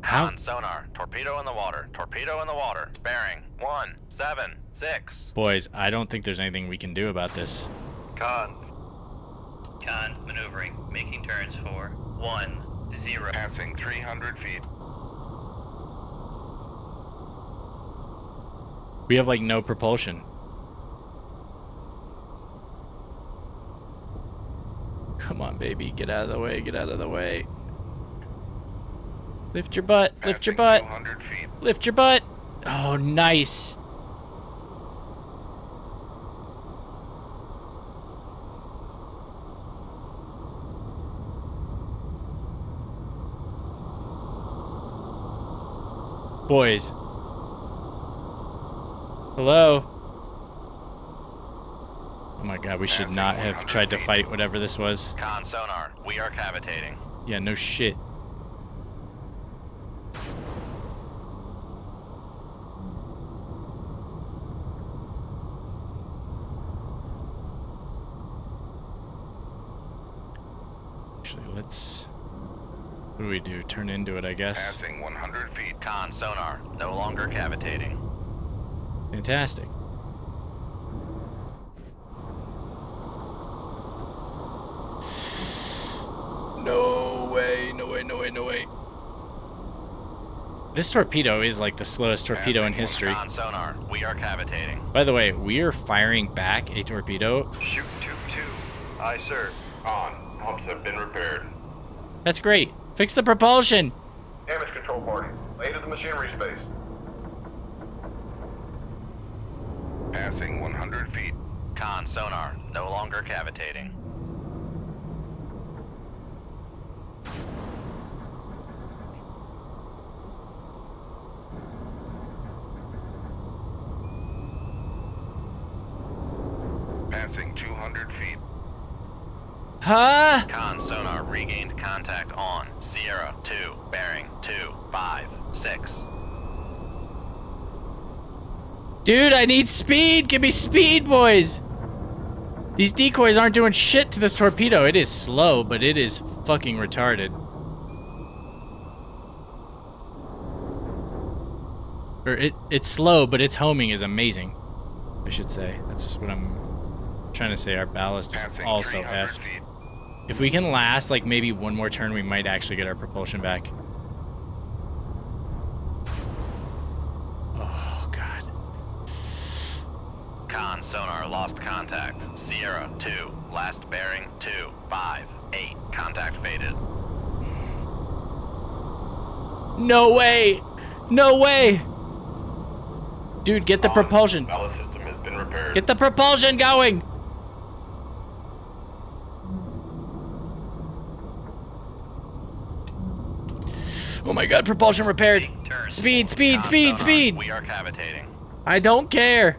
How? Con sonar. Torpedo in the water. Torpedo in the water. Bearing 176. Boys, I don't think there's anything we can do about this. Con maneuvering. Making turns for 10. Passing 300 feet. We have like no propulsion. Come on, baby, get out of the way, get out of the way. Lift your butt, lift your butt. 200 feet. Lift your butt. Oh, nice. Boys. Hello? Oh my god, we should not have tried to fight whatever this was. Con sonar. We are cavitating. Yeah, no shit. Actually, let's... What do we do? Turn into it, I guess. Passing 100 feet. Con sonar. No longer cavitating. Fantastic. No way, no way, no way, no way. This torpedo is like the slowest torpedo in history. Con sonar. We are cavitating. By the way, we are firing back a torpedo. Shoot 2-2. Aye, sir. On. Pumps have been repaired. That's great. Fix the propulsion. Damage control party. Lay to the machinery space. Passing 100 feet. Con sonar. No longer cavitating. Passing 200 feet. Huh? Con sonar regained contact on Sierra 2, bearing 256. Dude, I need speed. Give me speed, boys. These decoys aren't doing shit to this torpedo. It is slow, but it is fucking retarded. Or it's slow, but its homing is amazing, I should say. That's what I'm trying to say. Our ballast is Passing also 300 effed. feet. If we can last like maybe one more turn, we might actually get our propulsion back. Oh, God. Con sonar lost contact. Sierra 2, last bearing 258. Contact faded. No way! No way! Dude, get the propulsion. Ballast system has been repaired. Get the propulsion going! Oh my god, propulsion repaired. Turn. Speed, speed, Con speed, sonar, speed! We are cavitating. I don't care.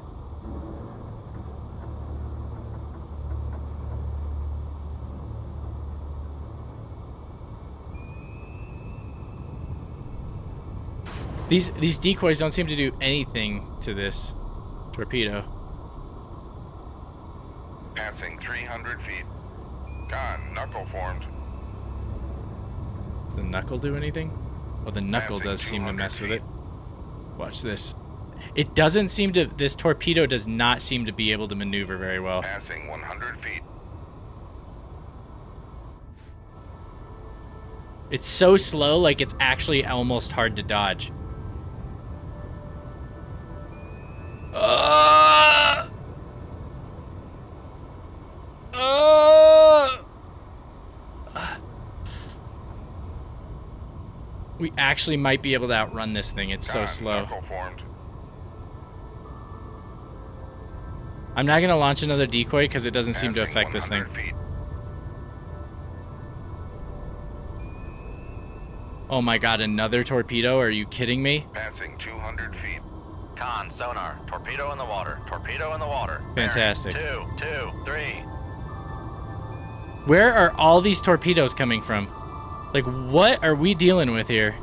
These decoys don't seem to do anything to this torpedo. Passing 300 feet. Con, knuckle formed. Does the knuckle do anything? Well, the knuckle Passing does seem to 200 mess with feet. it. Watch this. It doesn't seem to, this torpedo does not seem to be able to maneuver very well. Passing 100 feet. It's so slow, like it's actually almost hard to dodge. We actually might be able to outrun this thing. It's so Con, slow. knuckle formed. I'm not going to launch another decoy because it doesn't seem to Passing affect this thing. 100 feet. Oh my god, another torpedo? Are you kidding me? Passing 200 feet. Con, sonar. Torpedo in the water. Torpedo in the water. Fantastic. Bearing 2, 2, 3. Where are all these torpedoes coming from? Like, what are we dealing with here?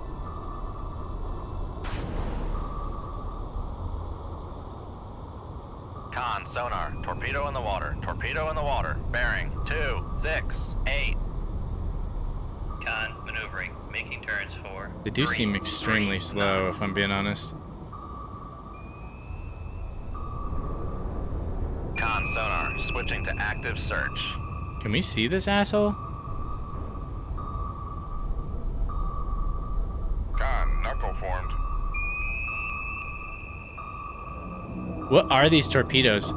Con, sonar. Torpedo in the water. Torpedo in the water. Bearing 2, 6, 8. Con, maneuvering, making turns for. They do 3, seem extremely 3, slow, 9. if I'm being honest. Con sonar, switching to active search. Can we see this asshole? Con, knuckle formed. What are these torpedoes?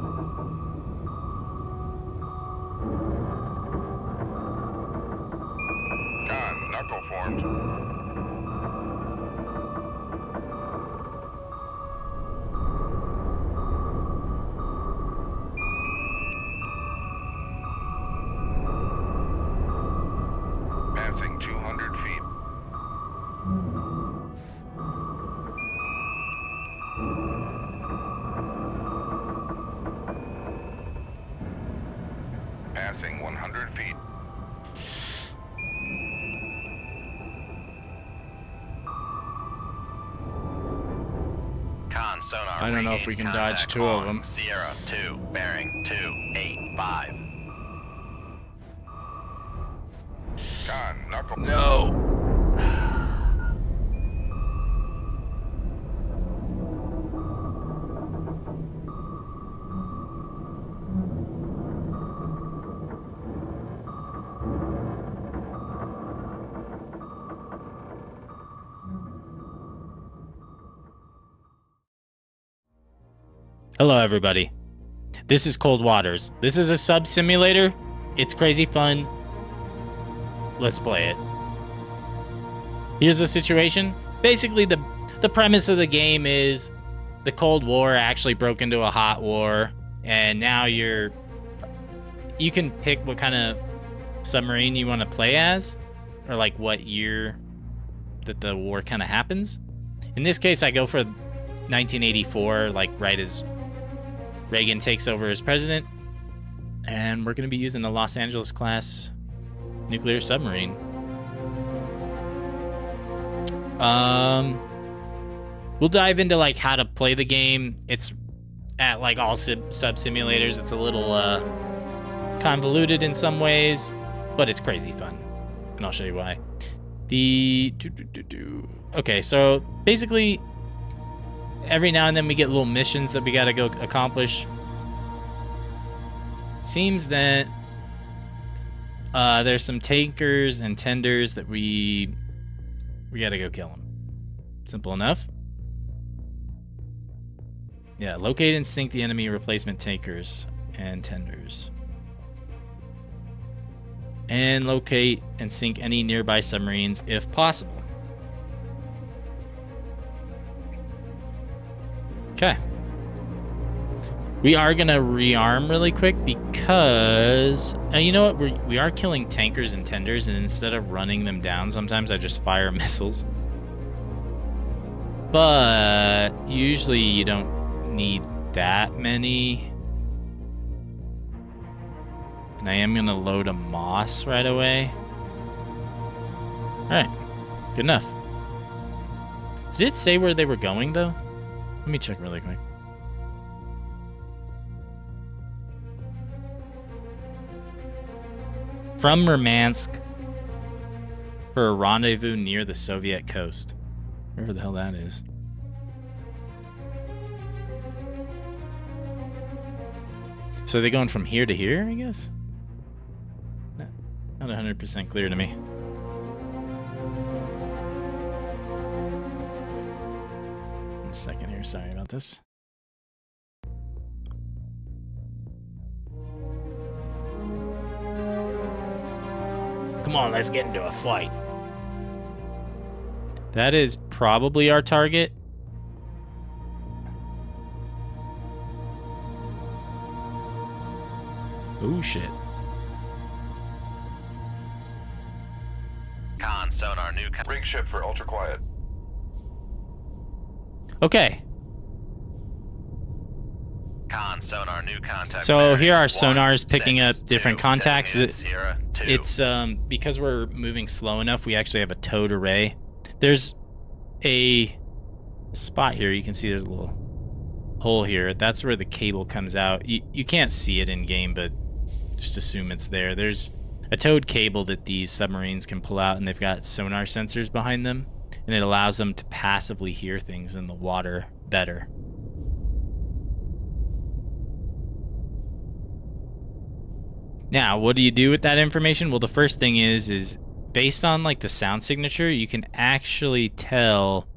Con, knuckle formed. Passing 200 feet. Passing 100 feet. Con sonar. I don't know if we regained can dodge contact 2 of on them. Sierra 2, bearing 285. Con, knuckle. No. Hello, everybody. This is Cold Waters. This is a sub simulator. It's crazy fun. Let's play it. Here's the situation. Basically, the premise of the game is the Cold War actually broke into a hot war, and now you can pick what kind of submarine you want to play as, or like what year that the war kind of happens. In this case, I go for 1984, like right as Reagan takes over as president, and we're going to be using the Los Angeles class nuclear submarine. We'll dive into like how to play the game. It's at like all sub simulators. It's a little convoluted in some ways, but it's crazy fun, and I'll show you why. Okay, so basically, every now and then we get little missions that we gotta go accomplish. Seems that there's some tankers and tenders that we gotta go kill them. Simple enough. Yeah, locate and sink the enemy replacement tankers and tenders. And locate and sink any nearby submarines if possible. Okay. We are gonna rearm really quick because you know what? We are killing tankers and tenders, and instead of running them down, sometimes I just fire missiles. But usually you don't need that many. And I am gonna load a moss right away. All right, good enough. Did it say where they were going though? Let me check really quick. From Murmansk for a rendezvous near the Soviet coast. Wherever the hell that is. So are they going from here to here, I guess? Not 100% clear to me. One second here, sorry about this. Come on, let's get into a fight. That is probably our target. Oh shit. Con sonar, new Rig ship for ultra quiet. Okay. Con sonar, new contact. So bearing here are 1, sonars picking 6, up different 2, contacts. designated Sierra 2. It's because we're moving slow enough, we actually have a towed array. There's a spot here. You can see there's a little hole here. That's where the cable comes out. You can't see it in game, but just assume it's there. There's a towed cable that these submarines can pull out, and they've got sonar sensors behind them, and it allows them to passively hear things in the water better. Now, what do you do with that information? Well, the first thing is based on like the sound signature, you can actually tell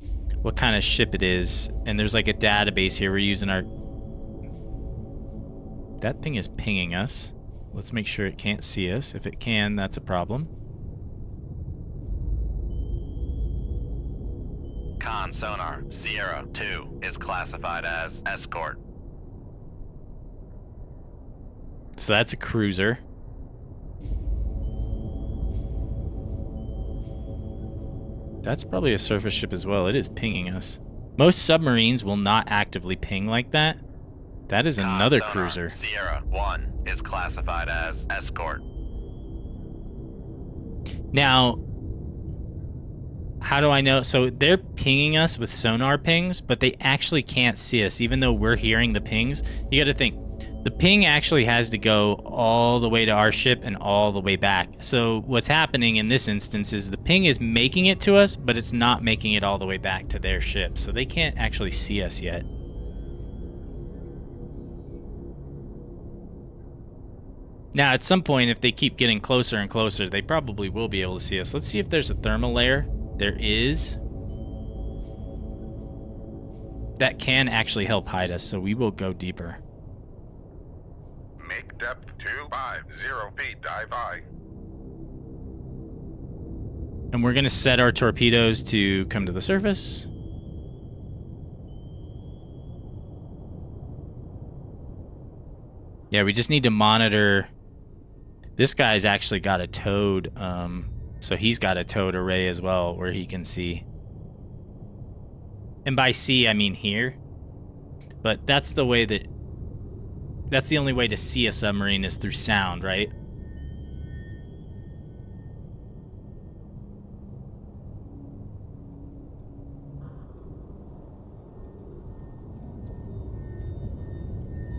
what kind of ship it is. And there's like a database here. We're using our... That thing is pinging us. Let's make sure it can't see us. If it can, that's a problem. Con sonar, Sierra 2 is classified as escort. So that's a cruiser. That's probably a surface ship as well. It is pinging us. Most submarines will not actively ping like that. That is another Sonar, cruiser. Sierra 1 is classified as escort. Now, how do I know? So they're pinging us with sonar pings, but they actually can't see us, even though we're hearing the pings. You got to think, the ping actually has to go all the way to our ship and all the way back. So what's happening in this instance is the ping is making it to us, but it's not making it all the way back to their ship. So they can't actually see us yet. Now, at some point, if they keep getting closer and closer, they probably will be able to see us. Let's see if there's a thermal layer. There is. That can actually help hide us, so we will go deeper. Make depth 250 feet. Dive high. And we're going to set our torpedoes to come to the surface. Yeah, we just need to monitor. This guy's actually got a towed, so he's got a towed array as well where he can see. And by see, I mean here. But that's the way that... That's the only way to see a submarine is through sound, right?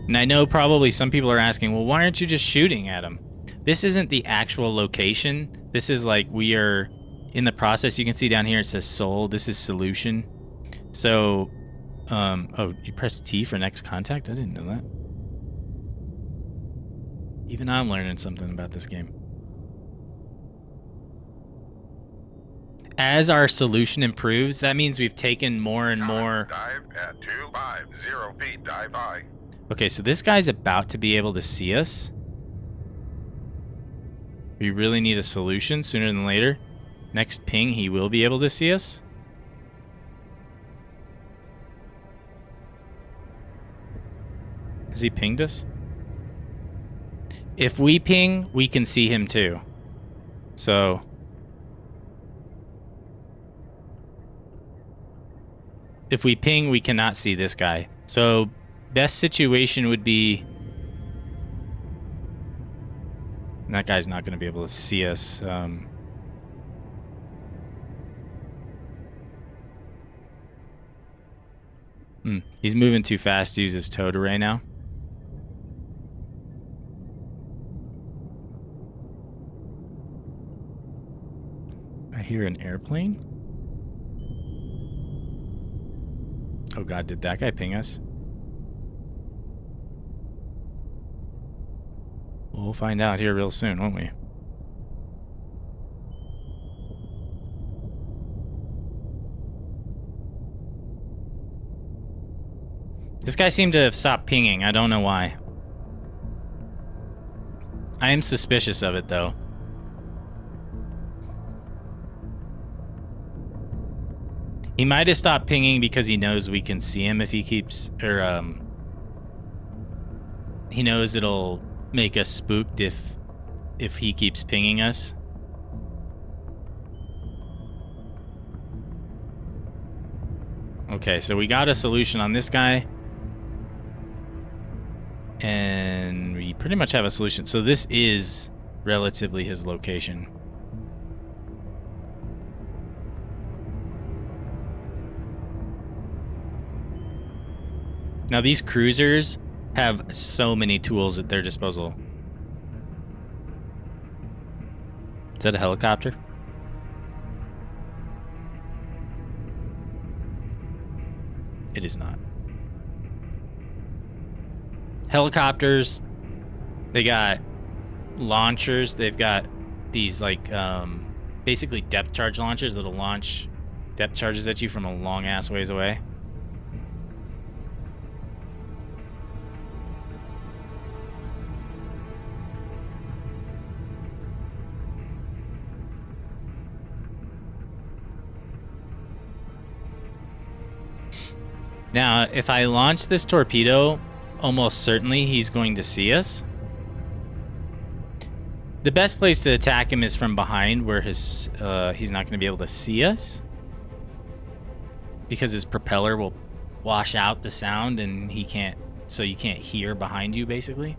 And I know probably some people are asking, well, why aren't you just shooting at them? This isn't the actual location. This is like we are in the process. You can see down here it says Sol. This is solution. So, oh, you press T for next contact? I didn't know that. Even I'm learning something about this game. As our solution improves, that means we've taken more and more... Dive at 250 feet. Dive high. Okay, so this guy's about to be able to see us. We really need a solution sooner than later. Next ping, he will be able to see us. Has he pinged us? If we ping, we can see him too. So... if we ping, we cannot see this guy. So, best situation would be... that guy's not going to be able to see us. He's moving too fast to use his towed array now. I hear an airplane. Oh god, did that guy ping us? We'll find out here real soon, won't we? This guy seemed to have stopped pinging. I don't know why. I am suspicious of it, though. He might have stopped pinging because he knows we can see him if he keeps... or, he knows it'll make us spooked if he keeps pinging us. Okay, so we got a solution on this guy. And we pretty much have a solution. So this is relatively his location. Now these cruisers have so many tools at their disposal. Is that a helicopter? It is not. Helicopters, they got launchers. They've got these like basically depth charge launchers that'll launch depth charges at you from a long ass ways away. Now, if I launch this torpedo, almost certainly he's going to see us. The best place to attack him is from behind, where his he's not going to be able to see us, because his propeller will wash out the sound, and he can't. So you can't hear behind you, basically.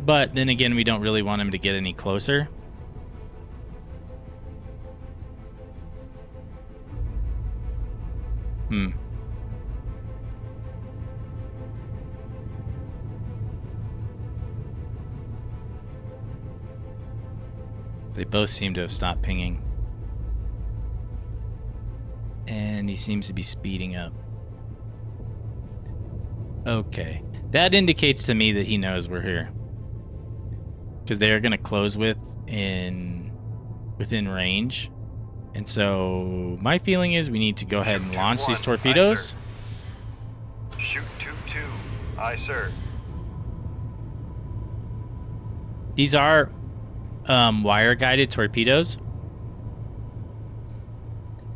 But then again, we don't really want him to get any closer. They both seem to have stopped pinging. And he seems to be speeding up. Okay. That indicates to me that he knows we're here. Because they are going to close within range. And so my feeling is we need to go ahead and launch these torpedoes. Shoot 2-2. Aye, sir. These are wire-guided torpedoes.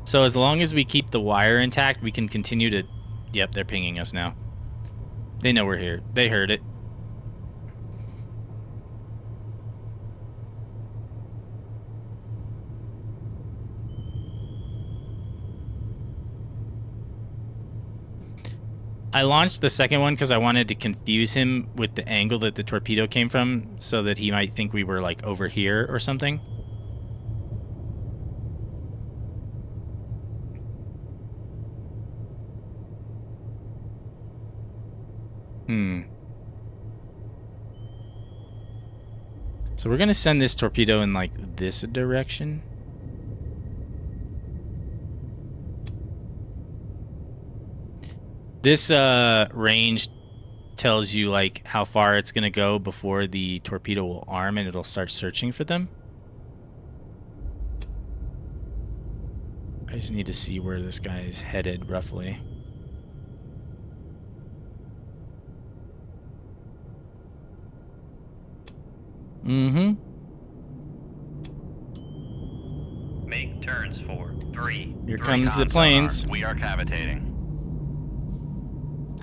So as long as we keep the wire intact, we can continue to... Yep, they're pinging us now. They know we're here. They heard it. I launched the second one because I wanted to confuse him with the angle that the torpedo came from, so that he might think we were like over here or something. So we're gonna send this torpedo in like this direction. This range tells you like how far it's gonna go before the torpedo will arm, and it'll start searching for them. I just need to see where this guy is headed roughly. Make turns for 3. Here comes the planes. We are cavitating.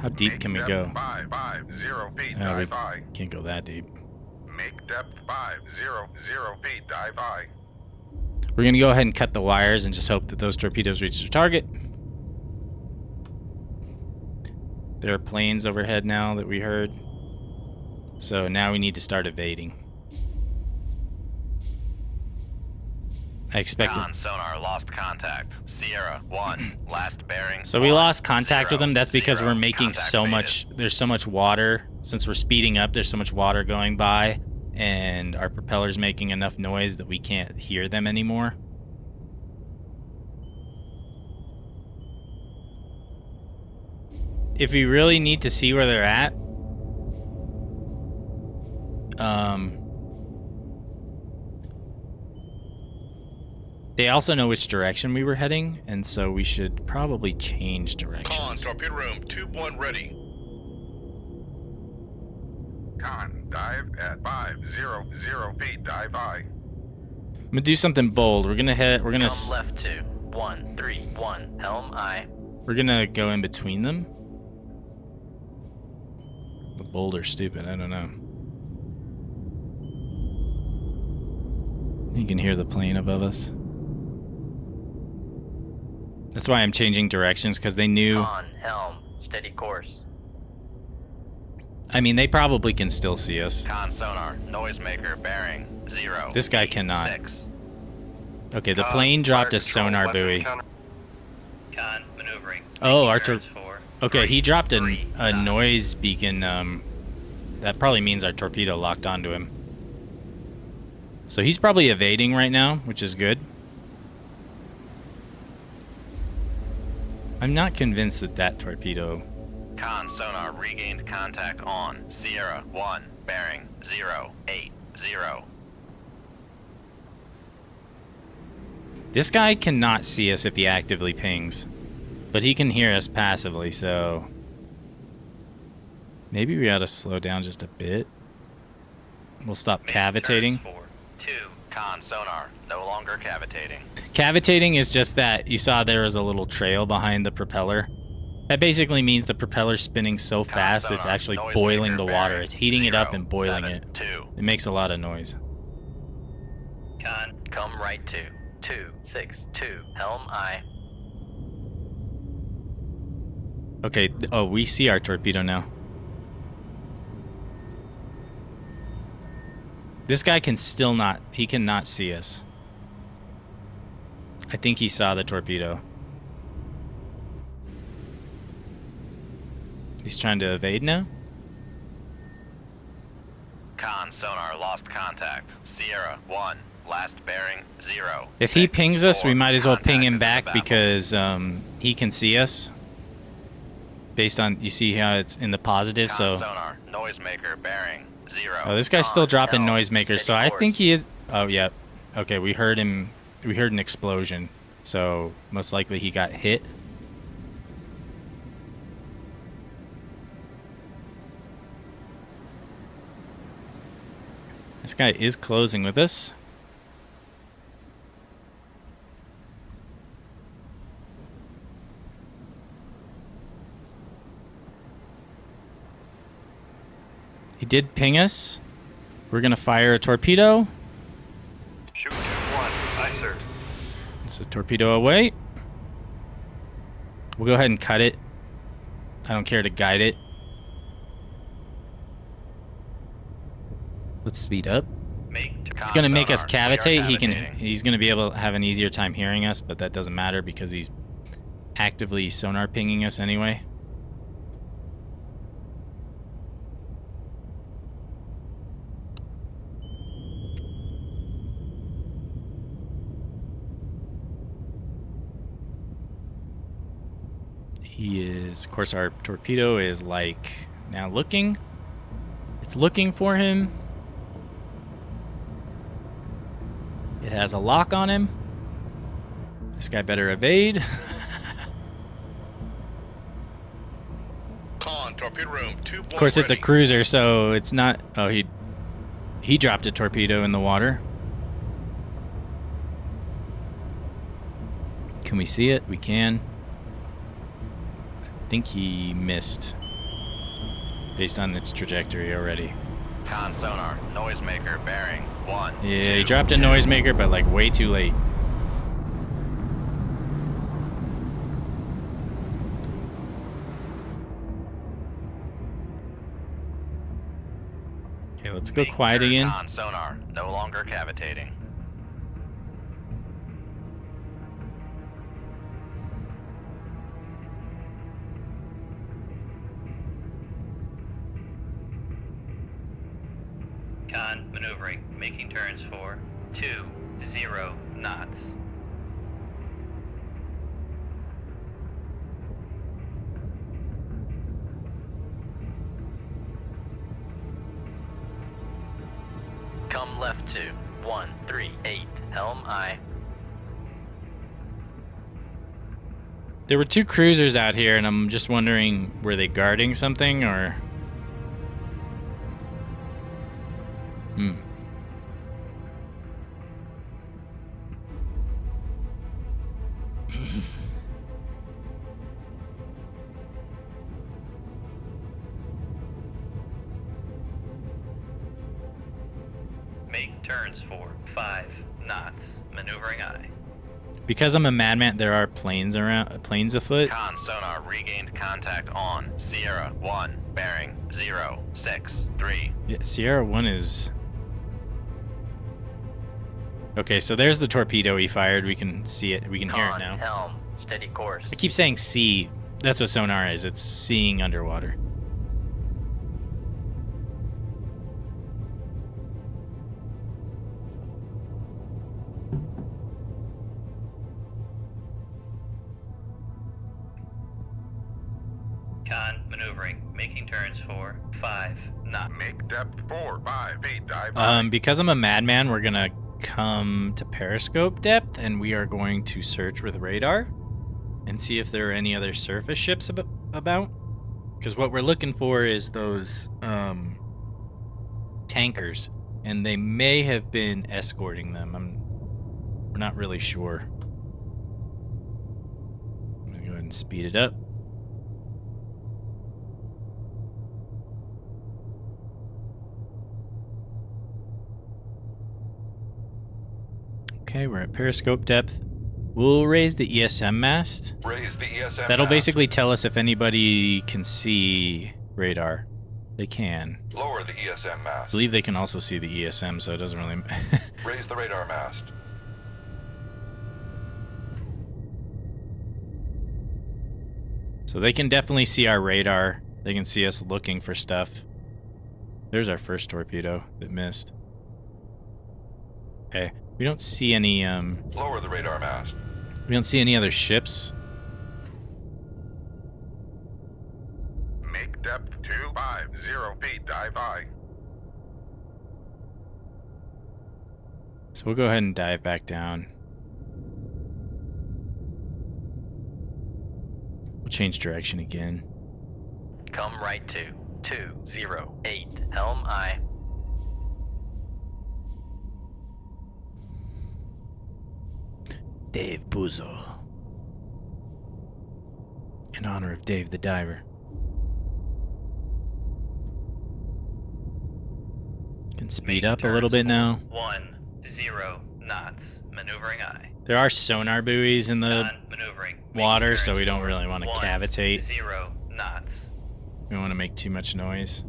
How deep can we go? 550 feet, We dive I. can't go that deep. Make depth 500 feet, dive I. We're gonna go ahead and cut the wires and just hope that those torpedoes reach their target. There are planes overhead now that we heard. So now we need to start evading. I expected. Con sonar lost contact. Sierra 1, last bearing. So we 1, lost contact 0, with them. That's because 0, we're making contact so faded. much. There's so much water. Since we're speeding up, there's so much water going by, and our propeller's making enough noise that we can't hear them anymore. If we really need to see where they're at, they also know which direction we were heading, and so we should probably change Con, directions. torpedo room, tube 1 ready. Con, dive at 500 feet, dive I. I'm gonna do something bold. We're gonna head. We're gonna. Helm left 2. 131. Helm aye. We're gonna go in between them. The bold or stupid, I don't know. You can hear the plane above us. That's why I'm changing directions, because they knew. Con, helm, steady course. I mean, they probably can still see us. Con sonar, noisemaker bearing 0. This guy cannot. 6. Okay, the plane dropped a sonar buoy. Con, maneuvering. Oh, Making Archer. turns for Okay, 3, he dropped 3, a 9. noise beacon that probably means our torpedo locked onto him. So he's probably evading right now, which is good. I'm not convinced that that torpedo... Con sonar regained contact on Sierra 1, bearing 080. This guy cannot see us if he actively pings, but he can hear us passively, so... Maybe we ought to slow down just a bit. We'll stop cavitating. Con sonar, no longer cavitating. Cavitating is just that you saw there was a little trail behind the propeller. That basically means the propeller's spinning so fast it's actually boiling the water. It's heating it up and boiling it. It makes a lot of noise. Con, come right to 262, helm aye. Okay, oh, we see our torpedo now. This guy can still not, he cannot see us. I think he saw the torpedo. He's trying to evade now? Con sonar lost contact. Sierra 1, last bearing 0. If he pings us, we might as well ping him Contact is back in the because he can see us. Based on, you see how it's in the positive, Con so... sonar, noisemaker bearing 0. Oh, this guy's still dropping helm, noisemakers, so steady I course. think he is... Oh, yeah. Okay, we heard him... We heard an explosion, so most likely he got hit. This guy is closing with us. He did ping us. We're gonna fire a torpedo. Shoot 2-1. Aye, sir. It's a torpedo away. We'll go ahead and cut it. I don't care to guide it. Let's speed up. It's gonna make us cavitate. He's gonna be able to have an easier time hearing us, but that doesn't matter because he's actively sonar pinging us anyway. He is, of course, our torpedo is like now looking. It's looking for him. It has a lock on him. This guy better evade. Con, torpedo room, 2 Of course, it's a cruiser, so it's not... Oh, he dropped a torpedo in the water. Can we see it? We can. I think he missed based on its trajectory already. Con sonar, noisemaker bearing 1. Yeah, he dropped a noisemaker, but like way too late. Okay, let's go quiet again. Con sonar, no longer cavitating. Con, maneuvering, making turns for 20 knots. Come left to 138, helm aye. There were 2 cruisers out here, and I'm just wondering, were they guarding something, or... Hmm. Make turns for 5 knots, maneuvering aye. Because I'm a madman, there are planes afoot. Con sonar regained contact on Sierra 1, bearing 063. Yeah, Sierra 1 is... Okay, so there's the torpedo he fired. We can see it. We can hear it Con, now. helm, steady course. I keep saying see. That's what sonar is. It's seeing underwater. maneuvering, making turns for 5 knots. Make depth 4, 5 feet, dive high. Because I'm a madman, we're gonna come to periscope depth, and we are going to search with radar and see if there are any other surface ships about. Because what we're looking for is those tankers, and they may have been escorting them. We're not really sure. I'm gonna go ahead and speed it up. Okay, we're at periscope depth. We'll raise the ESM mast. Raise the ESM That'll mast. basically tell us if anybody can see radar. They can. Lower the ESM I mast. believe they can also see the ESM, so it doesn't really... Raise the radar mast. So they can definitely see our radar. They can see us looking for stuff. There's our first torpedo that missed. Okay. We don't see any, Lower the radar mast. we don't see any other ships. Make depth 250 feet, dive high. So we'll go ahead and dive back down. We'll change direction again. Come right to 208. Helm aye. Dave Puzo. In honor of Dave the Diver. Can speed up a little bit now. 10 knots. Maneuvering aye. There are sonar buoys in the Maneuvering. water, so we don't really want to cavitate. 0 knots. We don't want to make too much noise.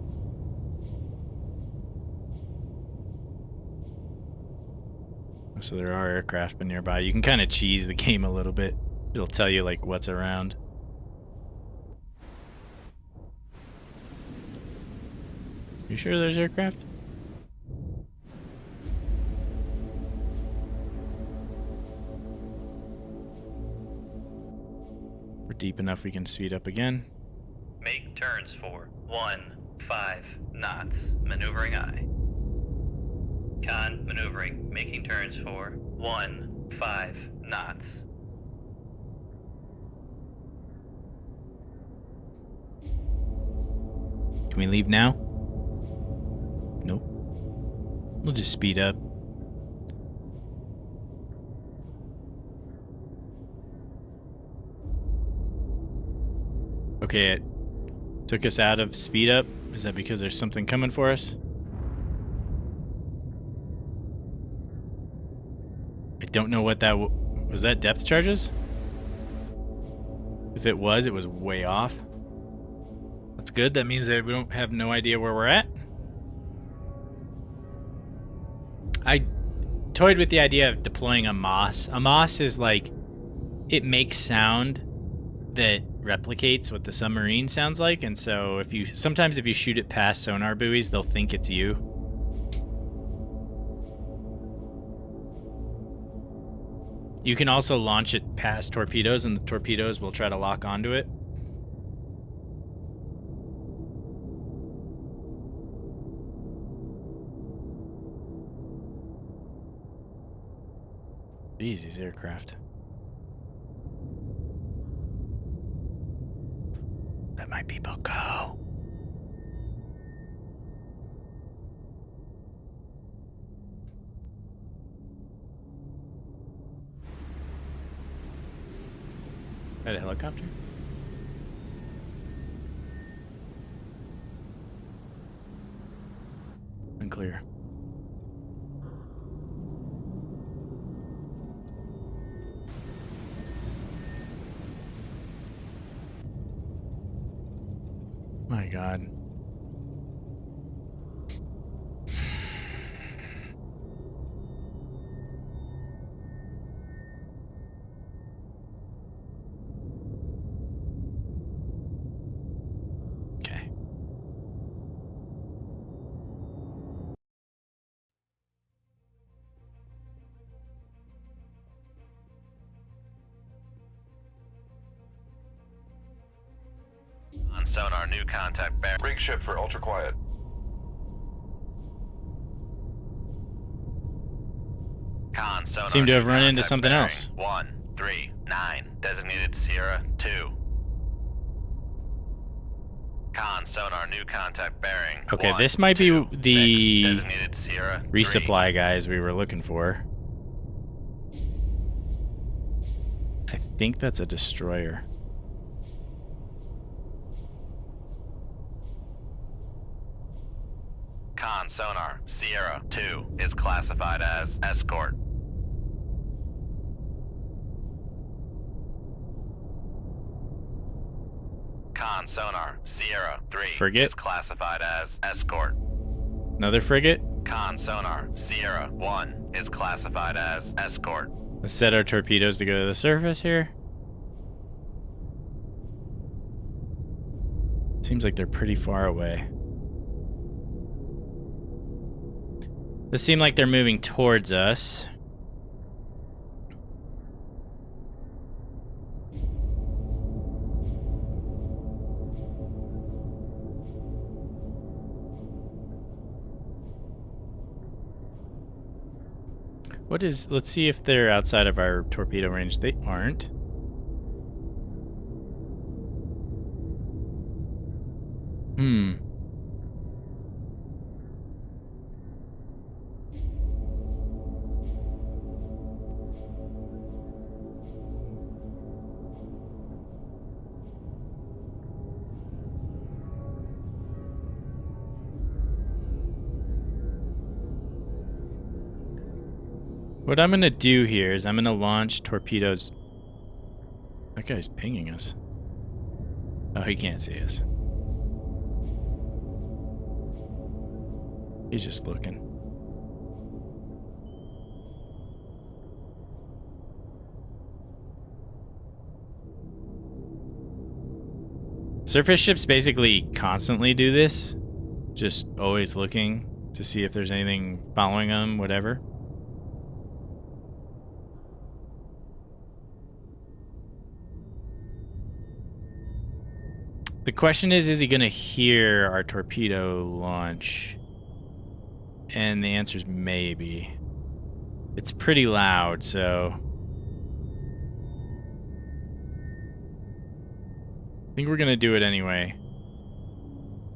So there are aircraft nearby. You can kind of cheese the game a little bit. It'll tell you like what's around. You sure there's aircraft? We're deep enough we can speed up again. Make turns for 15 knots. Maneuvering aye. Con maneuvering, making turns for 15 knots. Can we leave now? Nope. We'll just speed up. Okay, it took us out of speed up. Is that because there's something coming for us? I don't know what that was. That depth charges? If it was way off. That's good. That means that we don't have no idea where we're at. I toyed with the idea of deploying a MOS. A MOS is like, it makes sound that replicates what the submarine sounds like, and so sometimes if you shoot it past sonar buoys, they'll think it's you. You can also launch it past torpedoes, and the torpedoes will try to lock onto it. Jeez, these aircraft. That might be Boko. That a helicopter? Unclear. My God. Okay. On sonar, new contact bearing. Rig ship for ultra quiet. Con, sonar, Seem to new have run into contact something bearing. else. 139, designated Sierra 2. Con, sonar, new contact bearing. Okay, this might be 126, the designated Sierra 3. resupply guys we were looking for. I think that's a destroyer. Con, sonar, Sierra 2 is classified as escort. Con, sonar, Sierra 3 Frigate? is classified as escort. Another frigate? Con, sonar, Sierra 1 is classified as escort. Let's set our torpedoes to go to the surface here. Seems like they're pretty far away. They seem like they're moving towards us. What is, let's see if they're outside of our torpedo range. They aren't. What I'm gonna do here is I'm gonna launch torpedoes. That guy's pinging us. Oh, he can't see us. He's just looking. Surface ships basically constantly do this. Just always looking to see if there's anything following them, whatever. The question is he going to hear our torpedo launch? And the answer is maybe. It's pretty loud, so... I think we're going to do it anyway.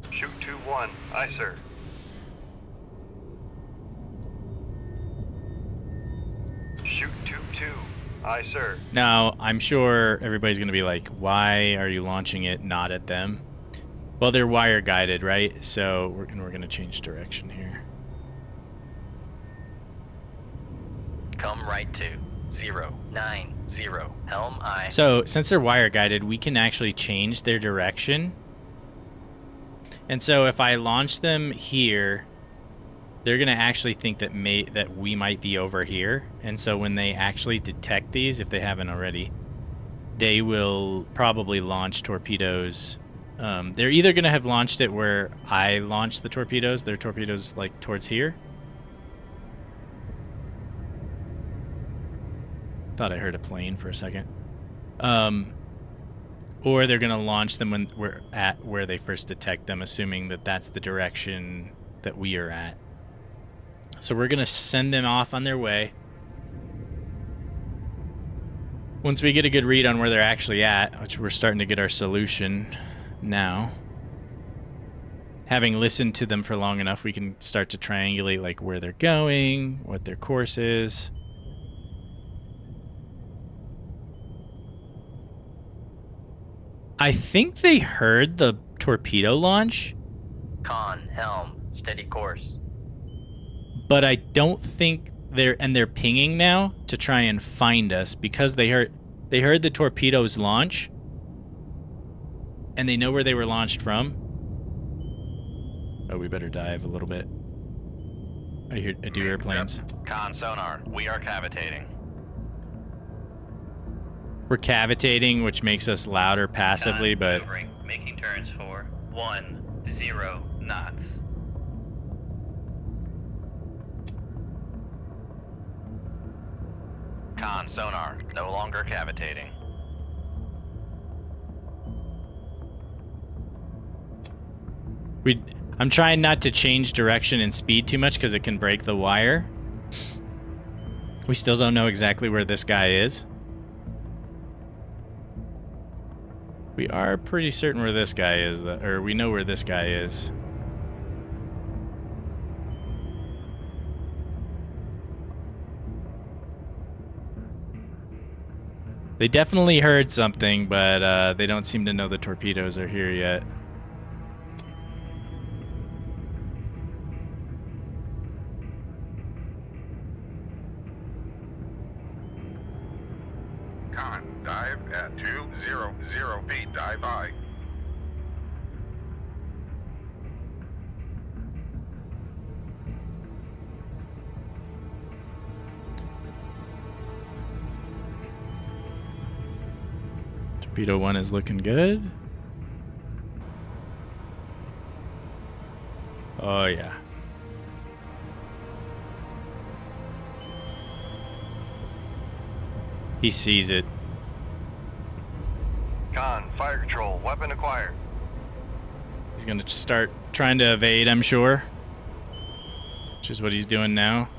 Shoot 2-1. Aye, sir. Shoot 2-2. Aye, sir. Now, I'm sure everybody's going to be like, why are you launching it not at them? Well, they're wire guided, right? So we're going to change direction here. Come right to 090. Helm I. So since they're wire guided, we can actually change their direction. And so if I launch them here, they're going to actually think that we might be over here. And so when they actually detect these, if they haven't already, they will probably launch torpedoes. They're either going to have launched it where I launched the torpedoes, their torpedoes like towards here. Thought I heard a plane for a second. Or they're going to launch them when we're at where they first detect them, assuming that that's the direction that we are at. So we're going to send them off on their way. Once we get a good read on where they're actually at, which we're starting to get our solution now. Having listened to them for long enough, we can start to triangulate like where they're going, what their course is. I think they heard the torpedo launch. Con, helm, steady course. But I don't think they're pinging now to try and find us because they heard the torpedoes launch. And they know where they were launched from. Oh, we better dive a little bit. I do airplanes. Con, sonar, we are cavitating. We're cavitating, which makes us louder passively, Con, but maneuvering, making turns for 10 knots. Con, sonar, no longer cavitating. I'm trying not to change direction and speed too much because it can break the wire. We still don't know exactly where this guy is. We are pretty certain where this guy is, or we know where this guy is. They definitely heard something, but they don't seem to know the torpedoes are here yet. Con, dive at 200 feet. Dive high. Torpedo 1 is looking good. Oh, yeah. He sees it. Con, fire control, weapon acquired. He's going to start trying to evade, I'm sure. Which is what he's doing now.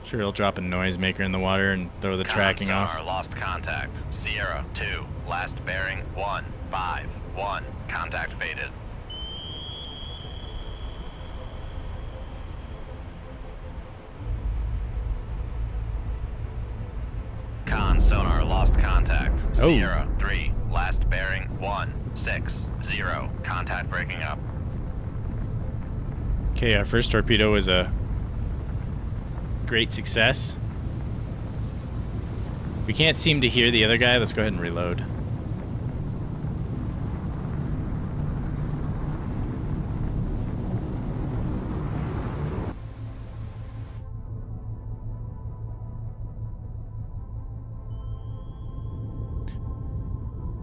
Sure, he'll drop a noisemaker in the water and throw the tracking off. Sonar lost contact. Sierra 2, last bearing 151. Contact faded. Con, sonar lost contact. Oh. Sierra 3, last bearing 160. Contact breaking up. Okay, our first torpedo was a great success. We can't seem to hear the other guy. Let's go ahead and reload.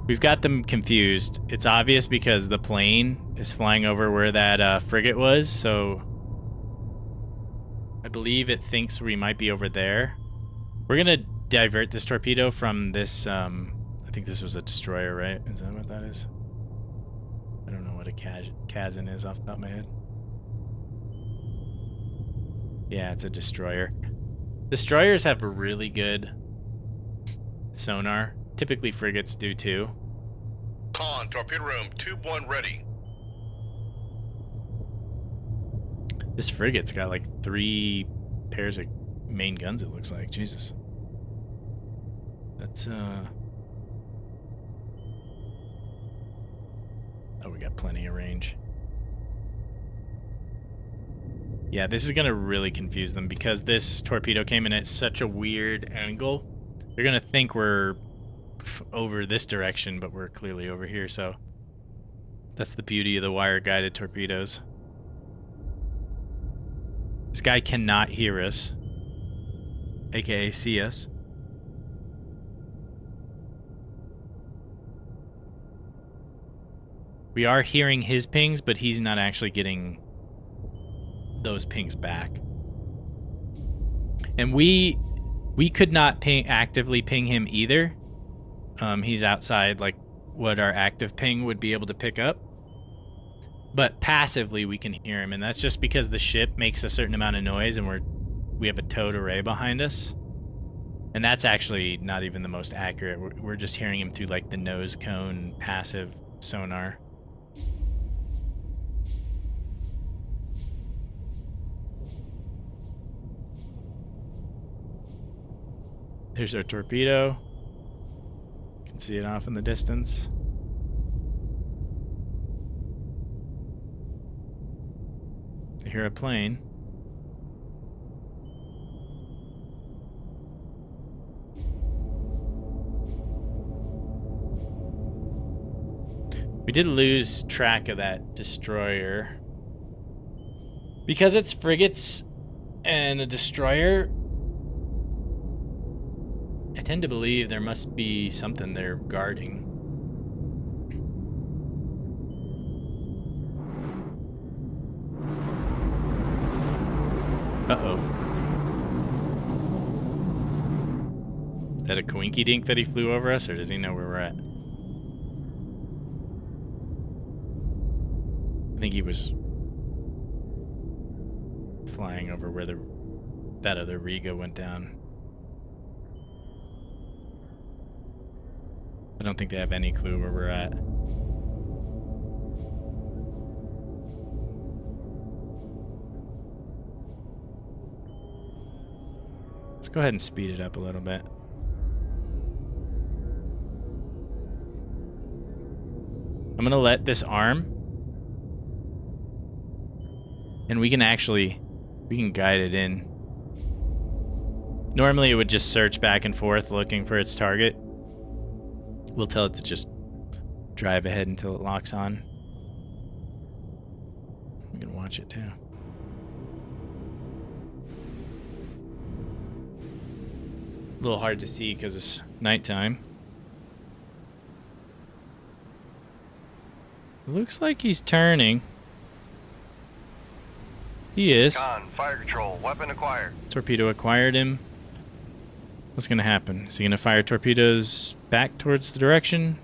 We've got them confused. It's obvious because the plane is flying over where that frigate was, so I believe it thinks we might be over there. We're gonna divert this torpedo from this, I think this was a destroyer, right? Is that what that is? I don't know what a Kazan is off the top of my head. Yeah, it's a destroyer. Destroyers have a really good sonar. Typically frigates do too. Con, torpedo room, tube 1 ready. This frigate's got like 3 pairs of main guns, it looks like. Jesus. That's, oh, we got plenty of range. Yeah, this is gonna really confuse them because this torpedo came in at such a weird angle. They're gonna think we're over this direction, but we're clearly over here, so that's the beauty of the wire-guided torpedoes. This guy cannot hear us, aka see us. We are hearing his pings, but he's not actually getting those pings back. And we could not actively ping him either. He's outside like what our active ping would be able to pick up. But passively we can hear him, and that's just because the ship makes a certain amount of noise and we have a towed array behind us. And that's actually not even the most accurate. We're just hearing him through like the nose cone passive sonar. There's our torpedo. You can see it off in the distance. I hear a plane. We did lose track of that destroyer. Because it's frigates and a destroyer, I tend to believe there must be something they're guarding. Uh-oh. Is that a coinky dink that he flew over us, or does he know where we're at? I think he was flying over where that other Riga went down. I don't think they have any clue where we're at. Let's go ahead and speed it up a little bit. I'm gonna let this arm, and we can guide it in. Normally it would just search back and forth looking for its target. We'll tell it to just drive ahead until it locks on. We can watch it too. A little hard to see because it's nighttime. Looks like he's turning. He is. Con, fire control, weapon acquired. Torpedo acquired him. What's gonna happen? Is he gonna fire torpedoes back towards the direction?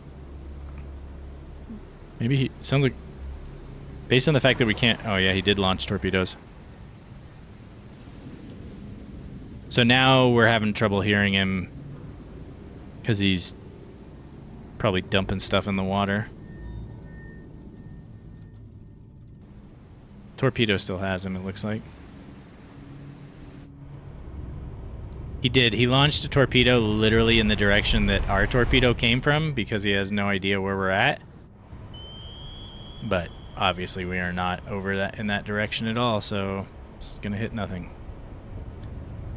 Maybe he... Sounds like... Based on the fact that we can't... Oh yeah, he did launch torpedoes. So now we're having trouble hearing him because he's probably dumping stuff in the water. Torpedo still has him, it looks like. He did. He launched a torpedo literally in the direction that our torpedo came from because he has no idea where we're at. But obviously we are not over that in that direction at all, so it's gonna hit nothing.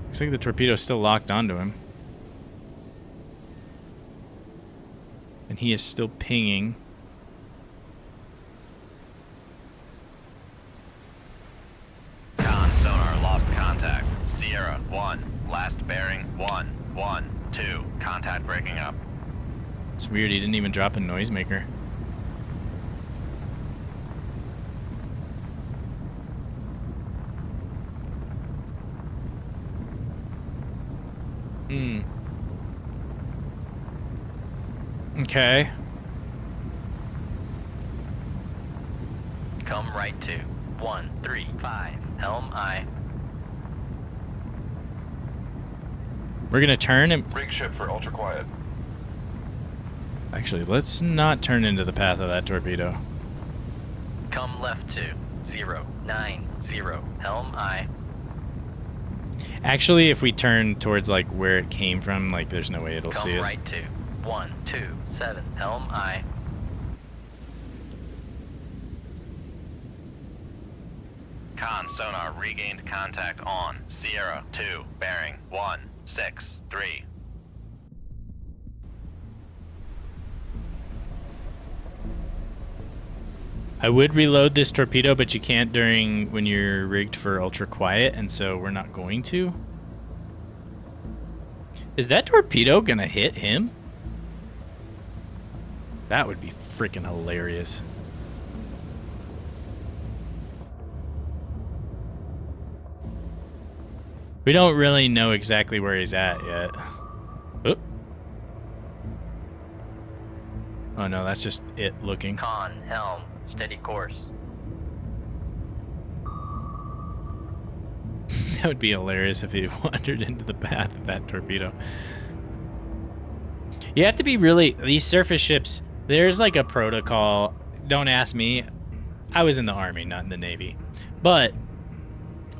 Looks like the torpedo's still locked onto him. And he is still pinging. Con sonar lost contact. Sierra 1. Last bearing 112. Contact breaking up. It's weird, he didn't even drop a noisemaker. Okay. Come right to 135. Helm I. We're gonna turn and... Rig ship for ultra quiet. Actually, let's not turn into the path of that torpedo. Come left to 090. Helm I. Actually, if we turn towards like where it came from, like there's no way it'll Come see us. right to 127. Helm I. Con sonar regained contact on Sierra 2. Bearing 163. I would reload this torpedo, but you can't during when you're rigged for ultra quiet, and so we're not going to. Is that torpedo gonna hit him? That would be freaking hilarious. We don't really know exactly where he's at yet. Oop. Oh no, that's just it looking. Con, helm, steady course. That would be hilarious if he wandered into the path of that torpedo. You have to be really... These surface ships, there's like a protocol. Don't ask me. I was in the Army, not in the Navy. But,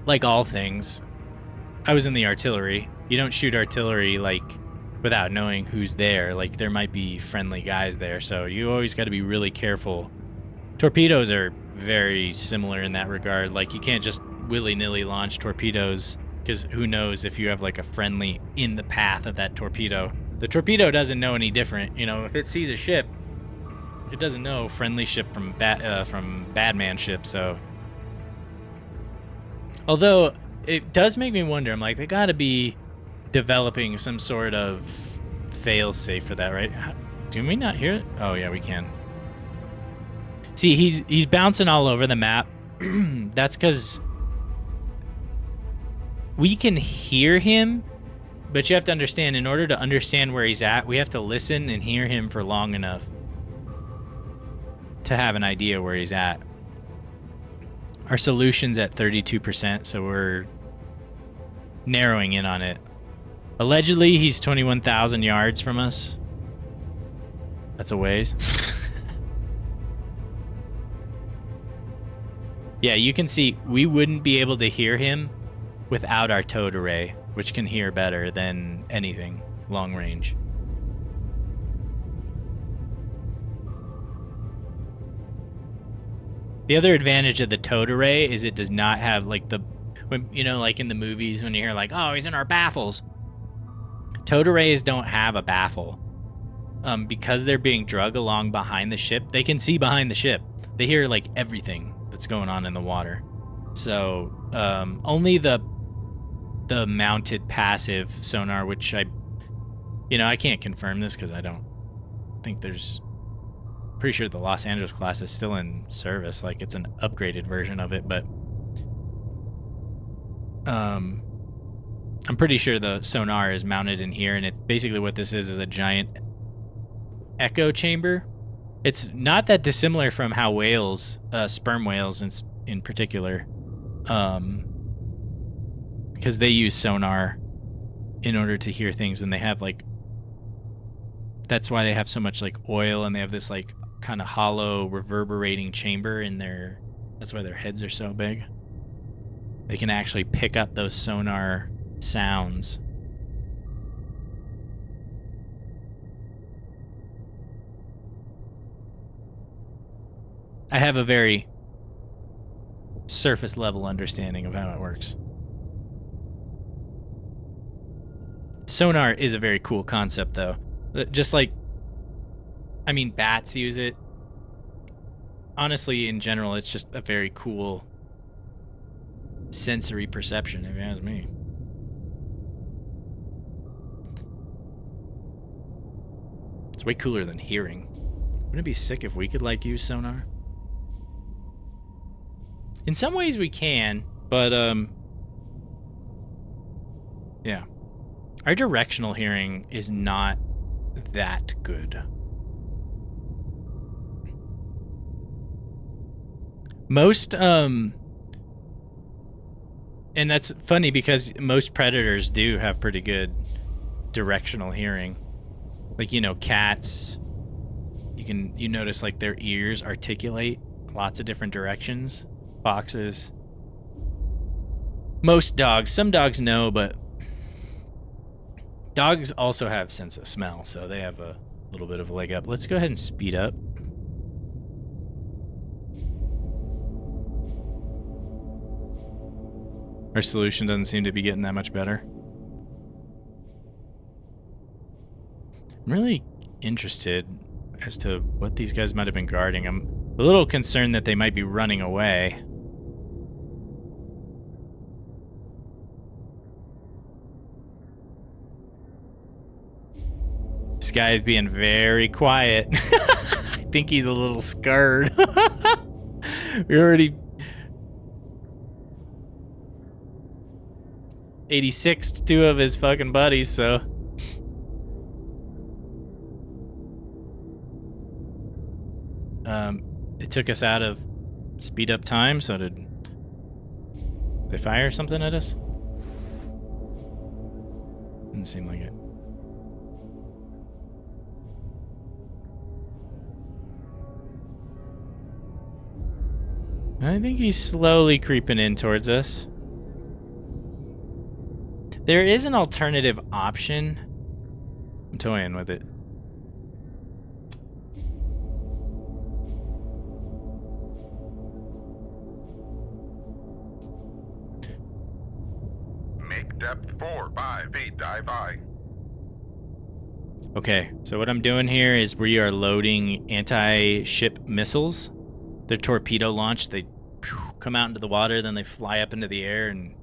like all things, I was in the artillery. You don't shoot artillery, like, without knowing who's there. Like, there might be friendly guys there, so you always got to be really careful. Torpedoes are very similar in that regard. Like, you can't just willy-nilly launch torpedoes, because who knows if you have like a friendly in the path of that torpedo. The torpedo doesn't know any different. You know, if it sees a ship, it doesn't know friendly ship from bad man ship. So, although it does make me wonder, I'm like, they got to be developing some sort of fail-safe for that, right? Can we not hear it? Oh yeah, we can. See, he's bouncing all over the map. That's because we can hear him, but you have to understand, in order to understand where he's at, we have to listen and hear him for long enough to have an idea where he's at. Our solution's at 32%, so we're narrowing in on it. Allegedly, he's 21,000 yards from us. That's a ways. Yeah, you can see we wouldn't be able to hear him without our towed array, which can hear better than anything long range. The other advantage of the towed array is it does not have like the, when, you know, like in the movies when you hear like, oh, he's in our baffles. Towed arrays don't have a baffle. Because they're being drug along behind the ship, they can see behind the ship. They hear like everything that's going on in the water. So only the mounted passive sonar, which I can't confirm this because I don't think there's. Pretty sure the Los Angeles class is still in service. Like it's an upgraded version of it, but I'm pretty sure the sonar is mounted in here, and it's basically what this is a giant echo chamber. It's not that dissimilar from how whales, sperm whales in particular, because they use sonar in order to hear things, and they have like, that's why they have so much like oil, and they have this like kind of hollow reverberating chamber in their, that's why their heads are so big. They can actually pick up those sonar sounds. I have a very surface level understanding of how it works. Sonar is a very cool concept though. Just like, I mean, bats use it. Honestly, in general, it's just a very cool sensory perception, if you ask me. It's way cooler than hearing. Wouldn't it be sick if we could, like, use sonar? In some ways we can, but, yeah. Our directional hearing is not that good. Most, and that's funny because most predators do have pretty good directional hearing. Like, you know, cats, you notice like their ears articulate lots of different directions. Foxes. Most dogs, some dogs know, but dogs also have sense of smell, so they have a little bit of a leg up. Let's go ahead and speed up. Our solution doesn't seem to be getting that much better. I'm really interested as to what these guys might have been guarding. I'm a little concerned that they might be running away. This guy is being very quiet. I think he's a little scared. We already 86'd two of his fucking buddies, so. It took us out of speed up time, so did they fire something at us? Didn't seem like it. I think he's slowly creeping in towards us. There is an alternative option. I'm toying with it. Make depth 4 by 5 feet, dive I. Okay, so what I'm doing here is we are loading anti-ship missiles. They're torpedo launched. They come out into the water, then they fly up into the air and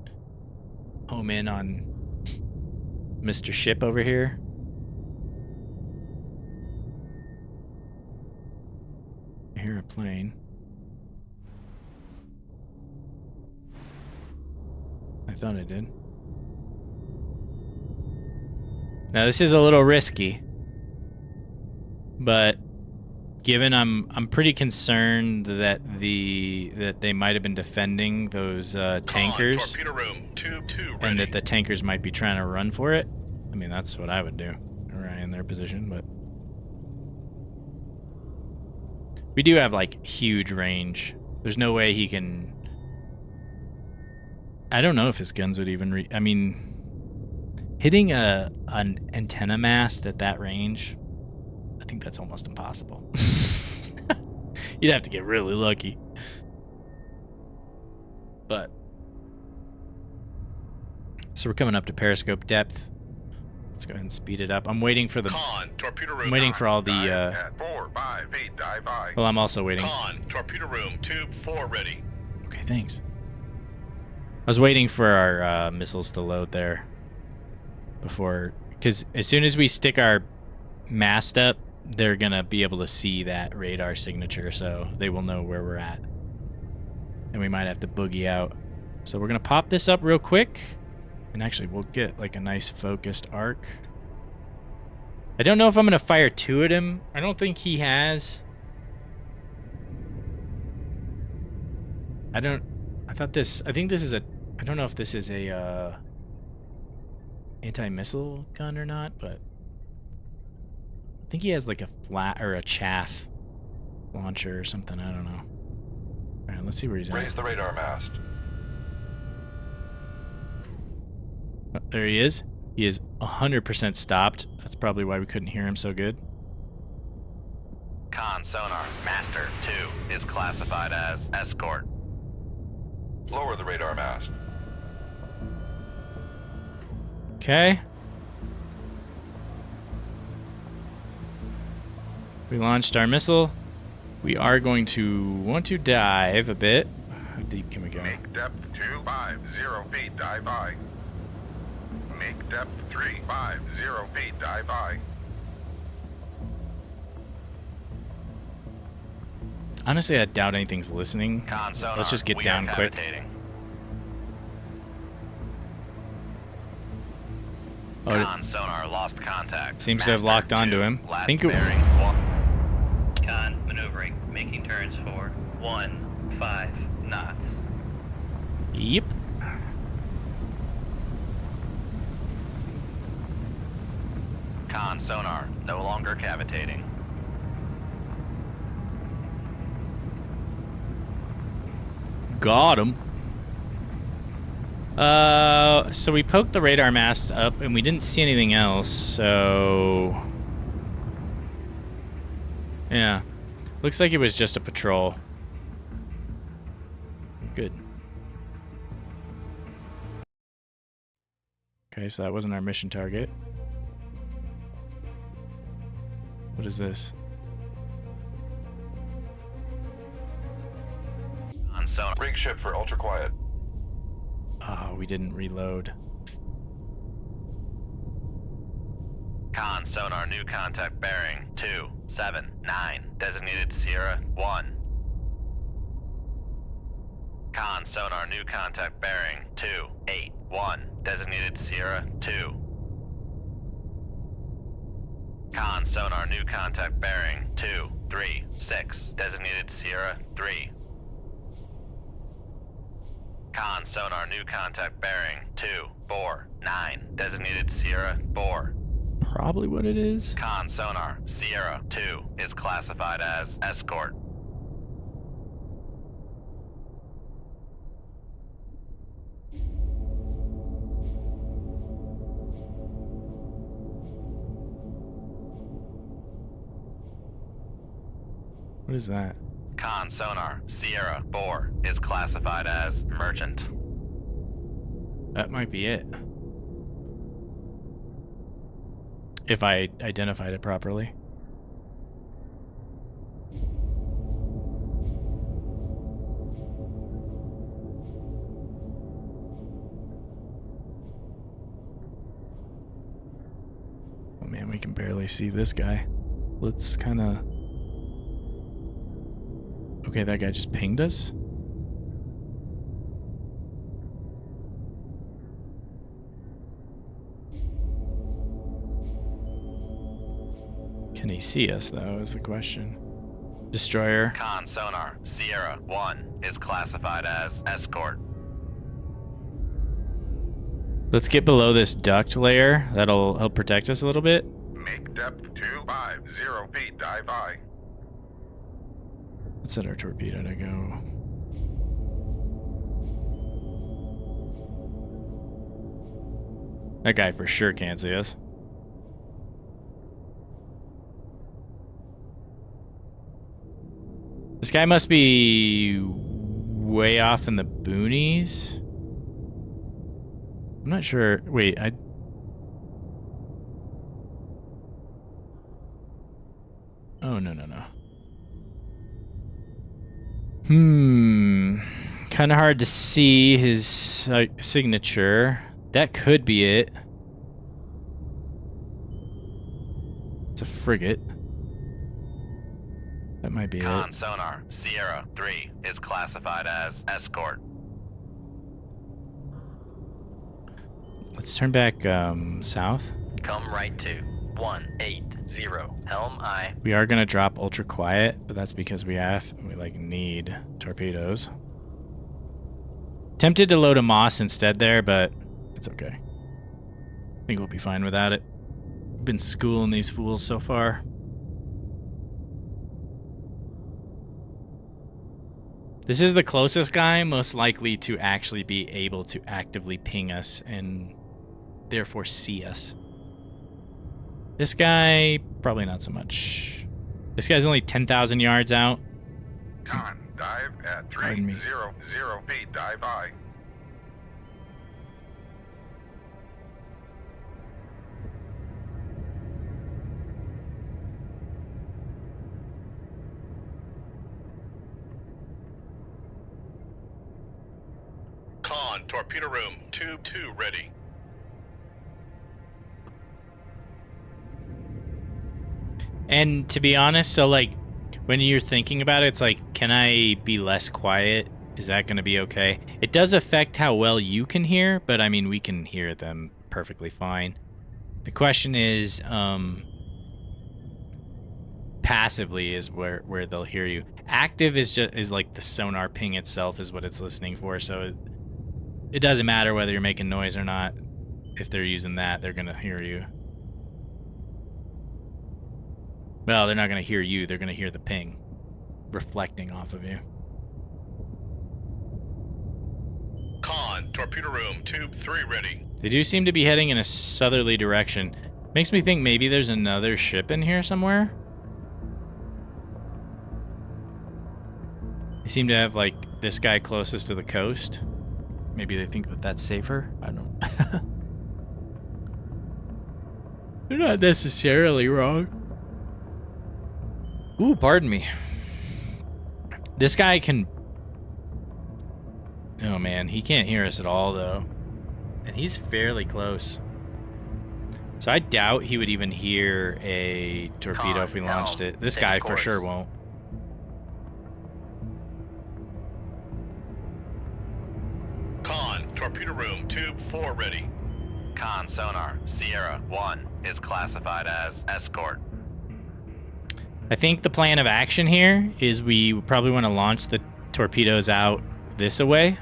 home in on Mr. Ship over here. I hear a plane. I thought I did. Now this is a little risky, but given I'm pretty concerned that they might have been defending those tankers, Torpedo room, tube 2 and that the tankers might be trying to run for it. I mean, that's what I would do, right in their position, but we do have like huge range. There's no way he can. I don't know if his guns would even I mean, hitting an antenna mast at that range, I think that's almost impossible. You'd have to get really lucky. But so we're coming up to periscope depth. Let's go ahead and speed it up. I'm waiting for the. torpedo room. I'm waiting for all Dive the. at 4, 5 feet, dive by. Well, I'm also waiting. Torpedo room, tube 4 ready. Okay, thanks. I was waiting for our missiles to load there before, because as soon as we stick our mast up, they're gonna be able to see that radar signature, so they will know where we're at. And we might have to boogie out. So we're gonna pop this up real quick, and actually we'll get like a nice focused arc. I don't know if I'm gonna fire 2 at him. I don't think he has. I think this is a, I don't know if this is a anti-missile gun or not, but I think he has like a flat or a chaff launcher or something. I don't know. All right, let's see where he's at. Raise the radar mast. Oh, there he is. He is 100% stopped. That's probably why we couldn't hear him so good. Con sonar, Master 2 is classified as escort. Lower the radar mast. Okay. We launched our missile. We are going to want to dive a bit. How deep can we go? Make depth 250 feet, dive by. Make depth 350 feet, dive by. Honestly, I doubt anything's listening. Con sonar, Let's just get we down are quick. cavitating. Oh, Con sonar lost contact. seems to have Master locked onto 2, him. Last Think it- bearing 1. Con maneuvering, making turns for 15 knots. Yep. Con sonar, no longer cavitating. Got him. So we poked the radar mast up and we didn't see anything else, so yeah. Looks like it was just a patrol. Good. Okay, so that wasn't our mission target. What is this? Con sonar, Rig ship for ultra quiet. Oh, we didn't reload. Con sonar, new contact bearing 279, designated Sierra 1. Con sonar, new contact bearing 281, designated Sierra 2. Con sonar, new contact bearing 236, designated Sierra 3. Con sonar, new contact bearing 249, designated Sierra 4. Probably what it is. Con sonar, Sierra 2 is classified as escort. What is that? Con sonar, Sierra 4 is classified as merchant. That might be it. If I identified it properly. Oh man, we can barely see this guy. Let's kind of... Okay, that guy just pinged us? Can he see us, though, is the question. destroyer. Con sonar, Sierra 1 is classified as escort. Let's get below this duct layer. That'll help protect us a little bit. Make depth 250 feet, dive by. Let's set our torpedo to go. That guy for sure can't see us. This guy must be way off in the boonies. I'm not sure. Wait, Oh, no. Kind of hard to see his signature. That could be it. It's a frigate. That might be Con it. sonar, Sierra 3 is classified as escort. Let's turn back south. Come right to 180. Helm I. We are gonna drop ultra quiet, but that's because we need torpedoes. Tempted to load a Moss instead there, but it's okay. I think we'll be fine without it. Been schooling these fools so far. This is the closest guy most likely to actually be able to actively ping us and therefore see us. This guy, probably not so much. This guy's only 10,000 yards out. Con, dive at Pardon me. 300 feet, dive by. Con, torpedo room, tube 2 ready. And to be honest, so like when you're thinking about it, it's like, can I be less quiet? Is that going to be okay? It does affect how well you can hear, but I mean, we can hear them perfectly fine. The question is, passively is where they'll hear you. Active is like the sonar ping itself is what it's listening for, so it doesn't matter whether you're making noise or not. If they're using that, they're going to hear you. Well, they're not going to hear you. They're going to hear the ping reflecting off of you. Con, torpedo room, tube 3 ready. They do seem to be heading in a southerly direction. Makes me think maybe there's another ship in here somewhere. They seem to have, like, this guy closest to the coast. Maybe they think that that's safer. I don't know. They're not necessarily wrong. Ooh, pardon me. This guy can... Oh, man. He can't hear us at all, though. And he's fairly close. So I doubt he would even hear a torpedo if we launched it. This guy for sure won't. Con, torpedo room, tube 4 ready. Con sonar, Sierra 1 is classified as escort. I think the plan of action here is we probably want to launch the torpedoes out this way.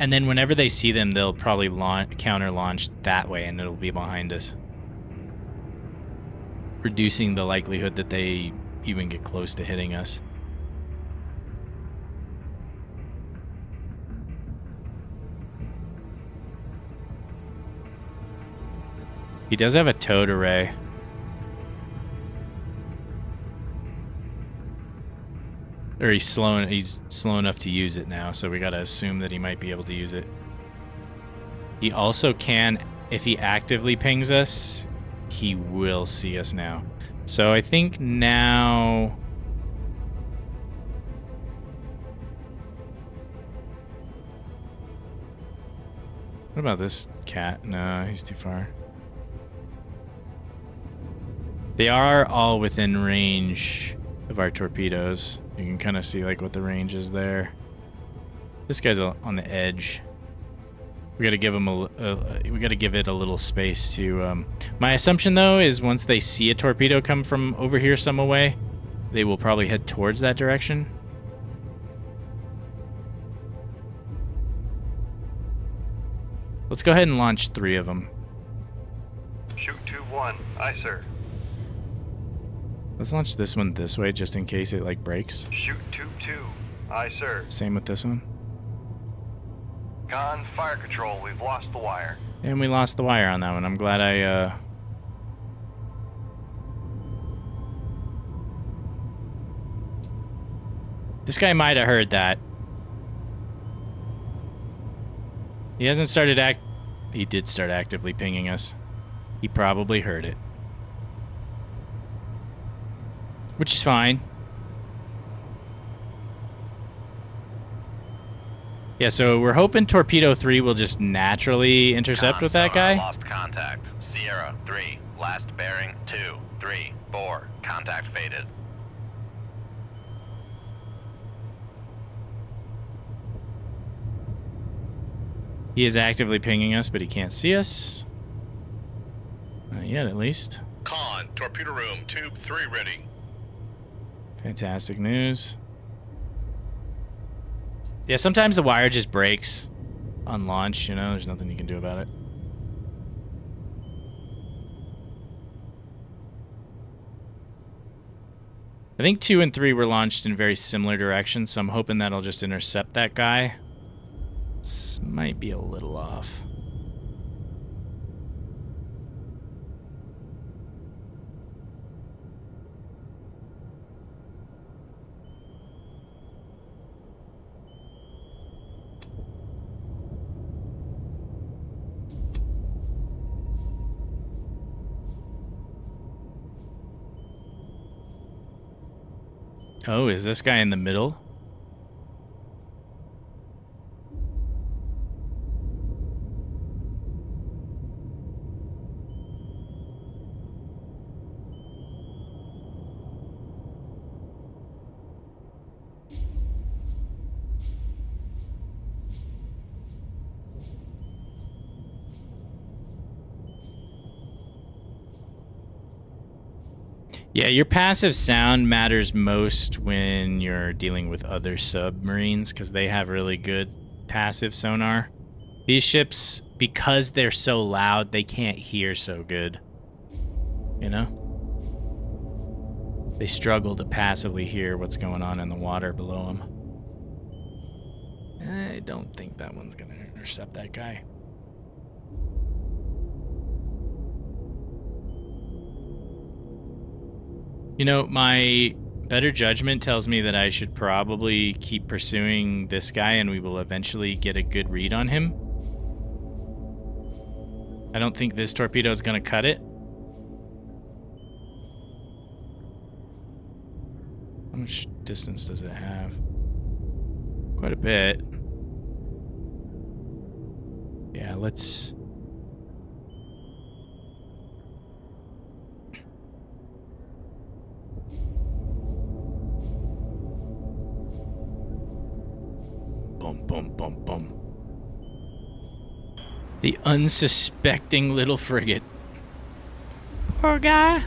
And then whenever they see them, they'll probably counter-launch that way, and it'll be behind us. Reducing the likelihood that they even get close to hitting us. He does have a towed array. Or he's slow enough to use it now, so we gotta assume that he might be able to use it. He also can, if he actively pings us, he will see us now. So I think now... What about this cat? No, he's too far. They are all within range of our torpedoes. You can kind of see like what the range is there. This guy's on the edge. We gotta give them we gotta give it a little space to. My assumption though is once they see a torpedo come from over here some away, they will probably head towards that direction. Let's go ahead and launch 3 of them. Shoot 2-1. Aye, sir. Let's launch this one this way just in case it like breaks. Shoot 2-2. Aye, sir. Same with this one. Con, fire control. We've lost the wire. And we lost the wire on that one. I'm glad I This guy might have heard that. He hasn't started He did start actively pinging us. He probably heard it. Which is fine. Yeah, so we're hoping Torpedo 3 will just naturally intercept with that guy. Lost contact. Sierra 3. Last bearing 2, 3, 4. Contact faded. He is actively pinging us, but he can't see us. Not yet, at least. Con, torpedo room, tube 3 ready. Fantastic news. Yeah, sometimes the wire just breaks on launch, you know, there's nothing you can do about it. I think 2 and 3 were launched in very similar directions, so I'm hoping that'll just intercept that guy. This might be a little off. Oh, is this guy in the middle? Yeah, your passive sound matters most when you're dealing with other submarines because they have really good passive sonar. These ships, because they're so loud, they can't hear so good. You know? They struggle to passively hear what's going on in the water below them. I don't think that one's going to intercept that guy. You know, my better judgment tells me that I should probably keep pursuing this guy and we will eventually get a good read on him. I don't think this torpedo is going to cut it. How much distance does it have? Quite a bit. Yeah, let's... Boom, boom, boom, boom. The unsuspecting little frigate. Poor guy.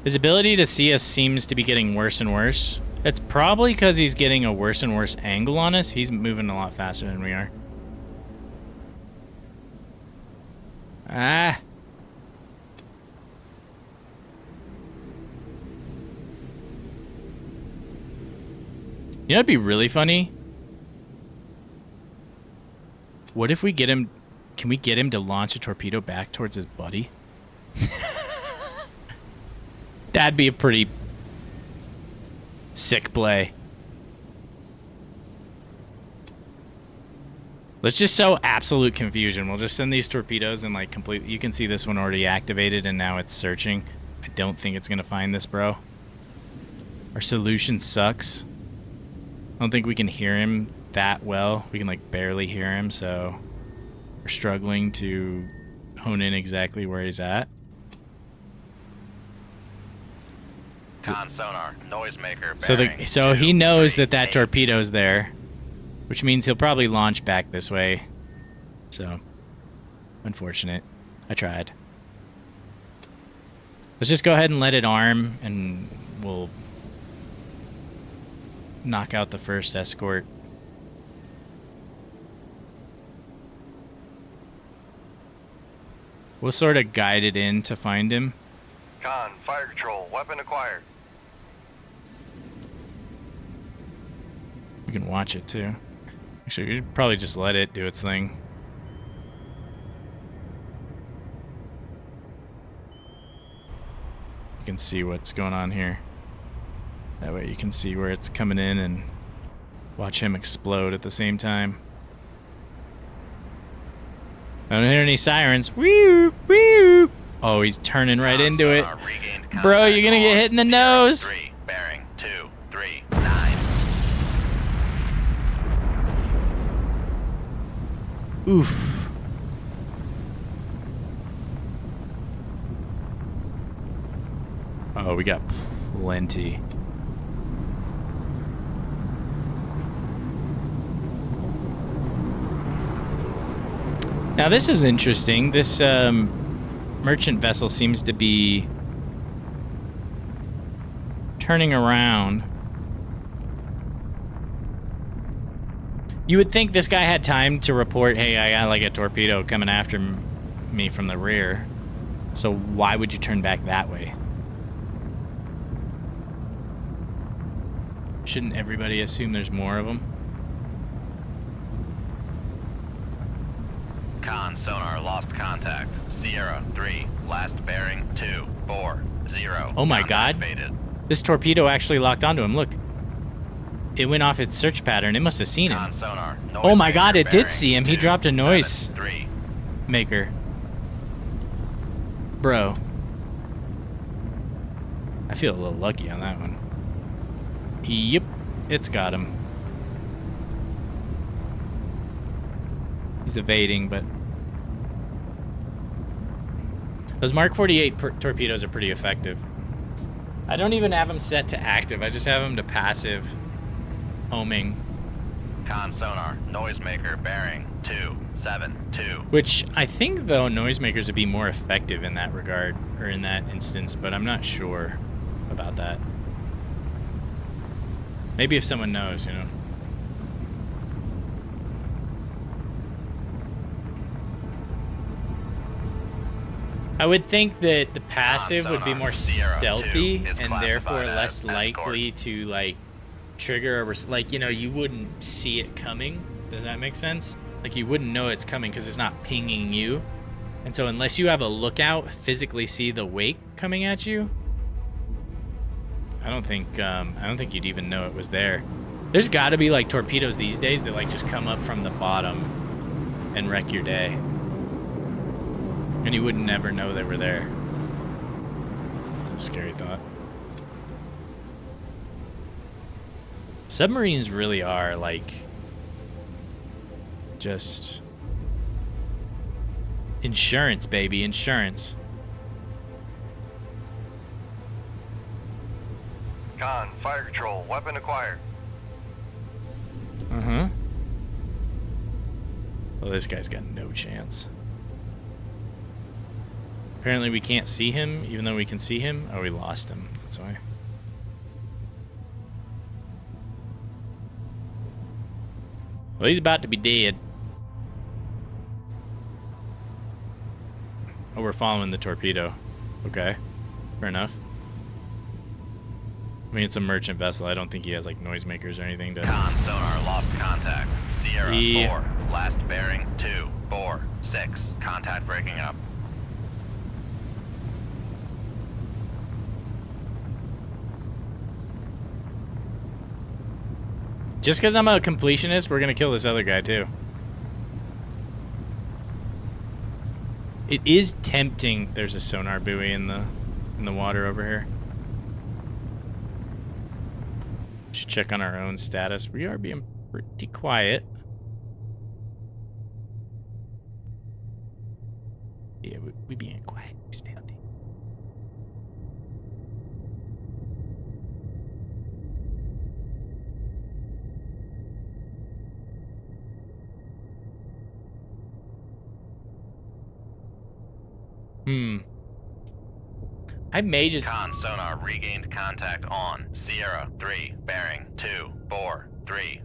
His ability to see us seems to be getting worse and worse. It's probably because he's getting a worse and worse angle on us. He's moving a lot faster than we are. Ah. You know what'd be really funny? What if we get him... Can we get him to launch a torpedo back towards his buddy? That'd be a pretty sick play. Let's just sow absolute confusion. We'll just send these torpedoes and like completely... You can see this one already activated and now it's searching. I don't think it's going to find this, bro. Our solution sucks. I don't think we can hear him that well. We can like barely hear him, so we're struggling to hone in exactly where he's at. Con sonar, noisemaker So bearing. so he 2, knows 3, that that 8. torpedo's there, which means he'll probably launch back this way. So, unfortunate. I tried. Let's just go ahead and let it arm, and we'll knock out the first escort. We'll sort of guide it in to find him. Con, fire control, weapon acquired. We can watch it too. Actually, we should probably just let it do its thing. You can see what's going on here. That way you can see where it's coming in and watch him explode at the same time. I don't hear any sirens. Woo, woo. Oh, he's turning right Con into it. sonar, regained Bro, contact you're gonna get on hit in the Sierra nose. 3, bearing 2, 3, 9. Oof. Oh, we got plenty. Now this is interesting. This merchant vessel seems to be turning around. You would think this guy had time to report, hey, I got like a torpedo coming after me from the rear. So why would you turn back that way? Shouldn't everybody assume there's more of them? Con sonar lost contact. Sierra 3, last bearing 2, 4, 0. Oh my Contact God. faded. This torpedo actually locked onto him. Look. It went off its search pattern. It must have seen him. Con sonar, Oh my noisemaker God, it did bearing see him. He 2, dropped a 7, noise 3. maker. Bro. I feel a little lucky on that one. Yep. It's got him. He's evading, but... Those Mark 48 torpedoes are pretty effective. I don't even have them set to active. I just have them to passive homing. Con sonar, noisemaker bearing 2, 7, 2. Which I think, though, noisemakers would be more effective in that regard, or in that instance, but I'm not sure about that. Maybe if someone knows, you know. I would think that the passive would be more Sierra 2 stealthy is and therefore classified less as escort. likely to, like, trigger a like, you know, you wouldn't see it coming. Does that make sense? Like, you wouldn't know it's coming because it's not pinging you. And so unless you have a lookout, physically see the wake coming at you, I don't think you'd even know it was there. There's got to be like torpedoes these days that like just come up from the bottom and wreck your day, and you would never know they were there. It's a scary thought. Submarines really are like just insurance, baby, insurance. Con, fire control, weapon acquired. Uh-huh. Well, this guy's got no chance. Apparently we can't see him, even though we can see him. Oh, we lost him. That's why. Well, he's about to be dead. Oh, we're following the torpedo. Okay. Fair enough. I mean, it's a merchant vessel. I don't think he has, like, noisemakers or anything to... Con sonar lost contact. Sierra Yeah. 4, last bearing 2, 4, 6. Contact breaking up. Just because I'm a completionist, we're going to kill this other guy, too. It is tempting. There's a sonar buoy in the water over here. Should check on our own status. We are being pretty quiet. Yeah, we being quiet, stealthy. I may just... Con sonar regained contact on Sierra 3, bearing 243.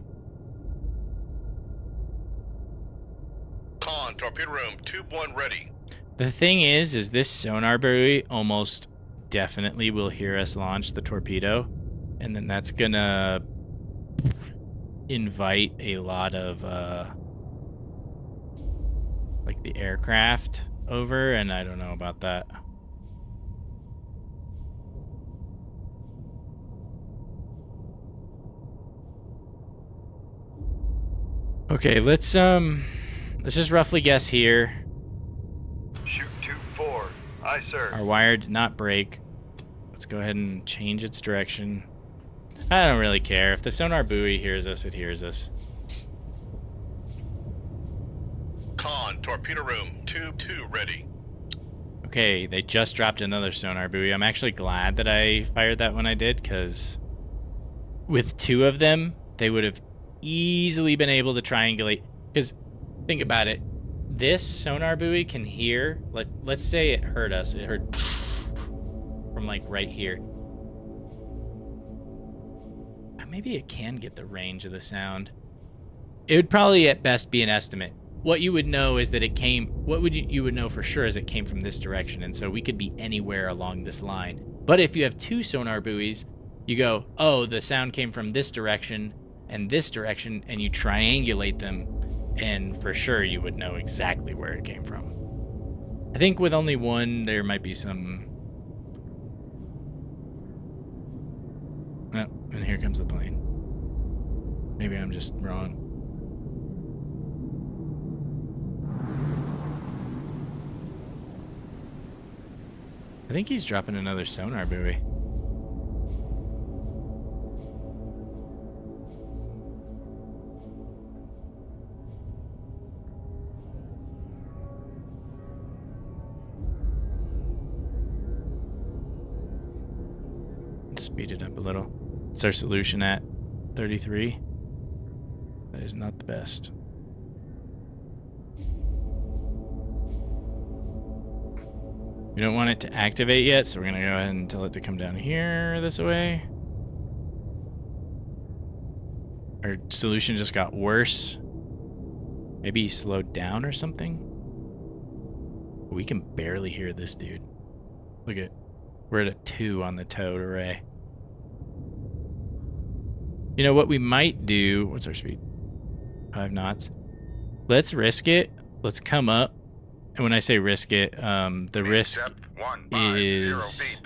Con, torpedo room, tube 1 ready. The thing is this sonar buoy almost definitely will hear us launch the torpedo, and then that's gonna invite a lot of like the aircraft over, and I don't know about that. Okay, let's just roughly guess here. Shoot tube 4. Aye, sir. Our wire did not break. Let's go ahead and change its direction. I don't really care. If the sonar buoy hears us, it hears us. Con, torpedo room, tube 2 ready. Okay, they just dropped another sonar buoy. I'm actually glad that I fired that when I did, because with 2 of them, they would have easily been able to triangulate. Because think about it. This sonar buoy can hear, let's say it heard us. It heard from like right here. Maybe it can get the range of the sound. It would probably at best be an estimate. What you would know is that it came, you would know for sure is it came from this direction, and so we could be anywhere along this line. But if you have 2 sonar buoys, you go, oh, the sound came from this direction, and you triangulate them, and for sure you would know exactly where it came from. I think with only one, there might be some... Oh, and here comes the plane. Maybe I'm just wrong. I think he's dropping another sonar buoy. Let's speed it up a little. What's our solution at? 33? That is not the best. We don't want it to activate yet, so we're gonna go ahead and tell it to come down here this way. Our solution just got worse. Maybe he slowed down or something? We can barely hear this dude. Look at, we're at a 2 on the towed array. You know what we might do? What's our speed? 5 knots. Let's risk it. Let's come up. And when I say risk it, the risk is...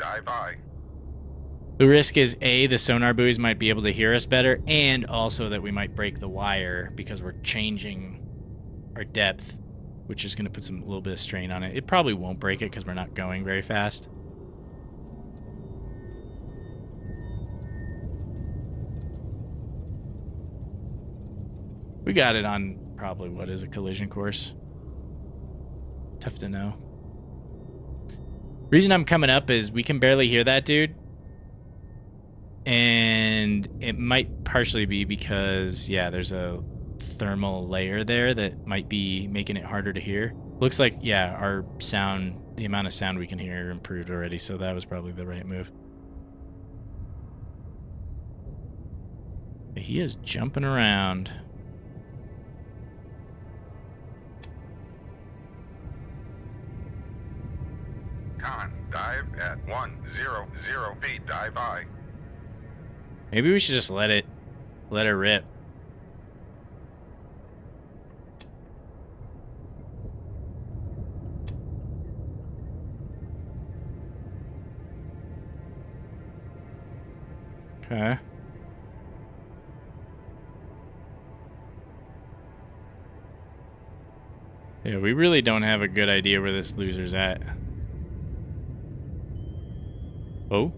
The risk is A, the sonar buoys might be able to hear us better, and also that we might break the wire because we're changing our depth, which is going to put a little bit of strain on it. It probably won't break it because we're not going very fast. We got it on probably what is a collision course. Tough to know. Reason I'm coming up is we can barely hear that dude. And it might partially be because, yeah, there's a thermal layer there that might be making it harder to hear. Looks like, yeah, our sound, the amount of sound we can hear improved already, so that was probably the right move. He is jumping around. Con, dive at 100 feet, dive high. Maybe we should just let it rip. Okay. Yeah, we really don't have a good idea where this loser's at. Oh?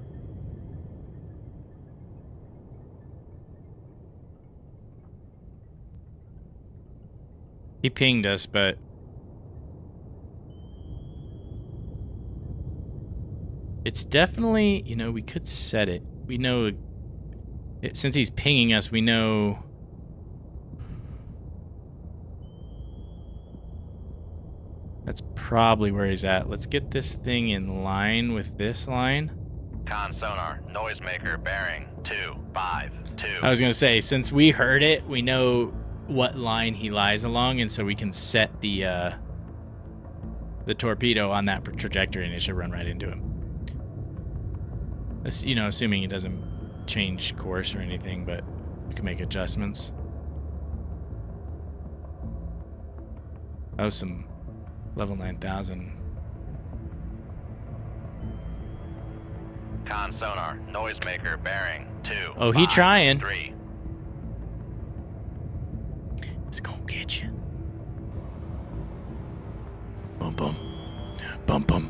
He pinged us, but... It's definitely, you know, we could set it. We know... Since he's pinging us, we know... That's probably where he's at. Let's get this thing in line with this line. Con sonar, noisemaker bearing 252. I was gonna say, since we heard it, we know what line he lies along, and so we can set the torpedo on that trajectory, and it should run right into him. You know, assuming he doesn't change course or anything, but we can make adjustments. That was some level 9000. Con sonar, noisemaker bearing 2. Oh, he trying. 3. It's gonna get you. Bum bum. Bum bum.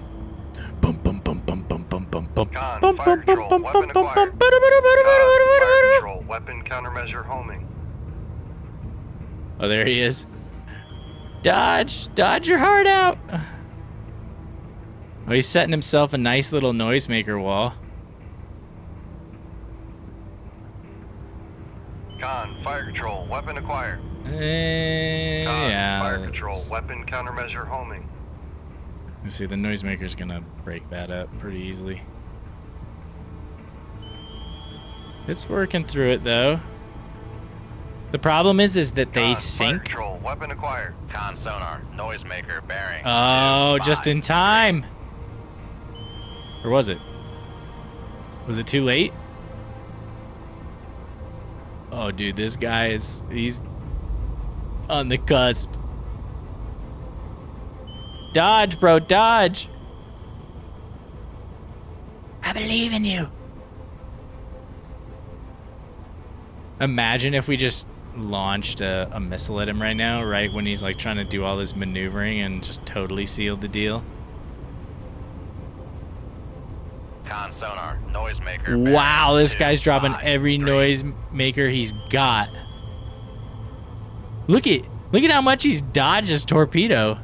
Bum bum bum bum bum bum bum bum. Con, Bum fire bum bum control, bum weapon bum bum acquired. bum. Fire control, weapon countermeasure homing. Oh, there he is. Dodge your heart out. Oh, he's setting himself a nice little noisemaker wall. Con, fire control, weapon acquired. Con, Yeah. fire control, let's- weapon countermeasure homing. Let's see, the noisemaker's gonna break that up pretty easily. It's working through it though. The problem is that they Con, fire sink. control, weapon acquired. Con sonar, noisemaker bearing Oh, 253. just in time. Or was it? Was it too late? Oh, dude, this guy he's on the cusp. Dodge, bro, dodge. I believe in you. Imagine if we just launched a missile at him right now, right when he's like trying to do all this maneuvering and just totally sealed the deal. Con sonar, noisemaker bearing Wow, this guy's dropping 253. every noise maker he's got. Look at how much he's dodged his torpedo.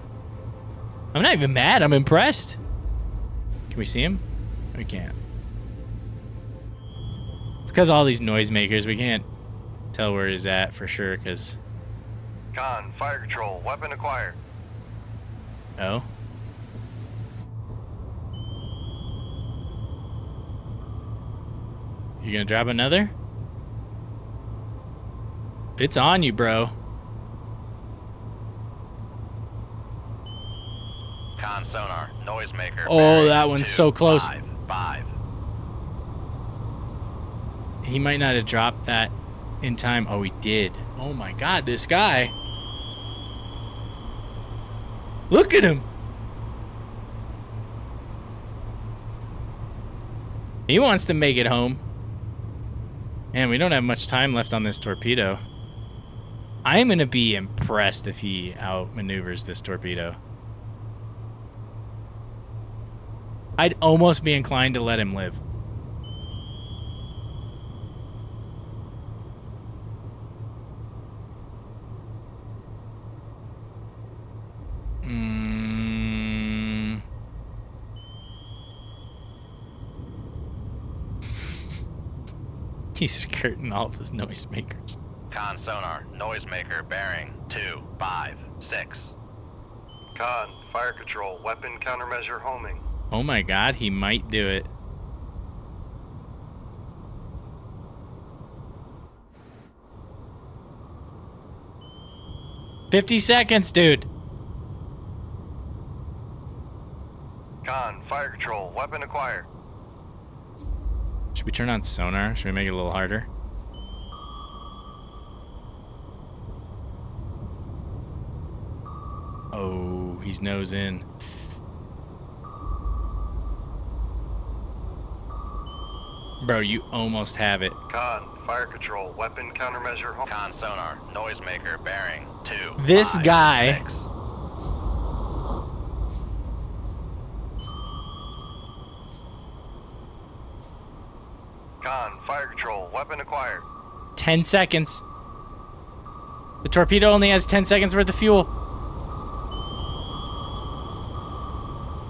I'm not even mad. I'm impressed. Can we see him? We can't. It's because all these noisemakers. We can't tell where he's at for sure. Because Con, fire control, weapon acquired. oh, you gonna drop another? It's on you, bro. Con sonar, noisemaker Oh, bearing that one's so close. 255. He might not have dropped that in time. Oh, he did. Oh my God, this guy. Look at him. He wants to make it home. Man, we don't have much time left on this torpedo. I'm going to be impressed if he outmaneuvers this torpedo. I'd almost be inclined to let him live. He's skirting all those noisemakers. Con sonar, noisemaker bearing 256. Con, fire control, weapon countermeasure homing. Oh my God, he might do it. "50 seconds, dude." Con, fire control, weapon acquired. Should we turn on sonar? Should we make it a little harder? Oh, he's nose in. Bro, you almost have it. Con, fire control, weapon countermeasure homing. Con sonar, noisemaker bearing 2. This guy. Con, fire control, weapon acquired. 10 seconds. The torpedo only has 10 seconds worth of fuel.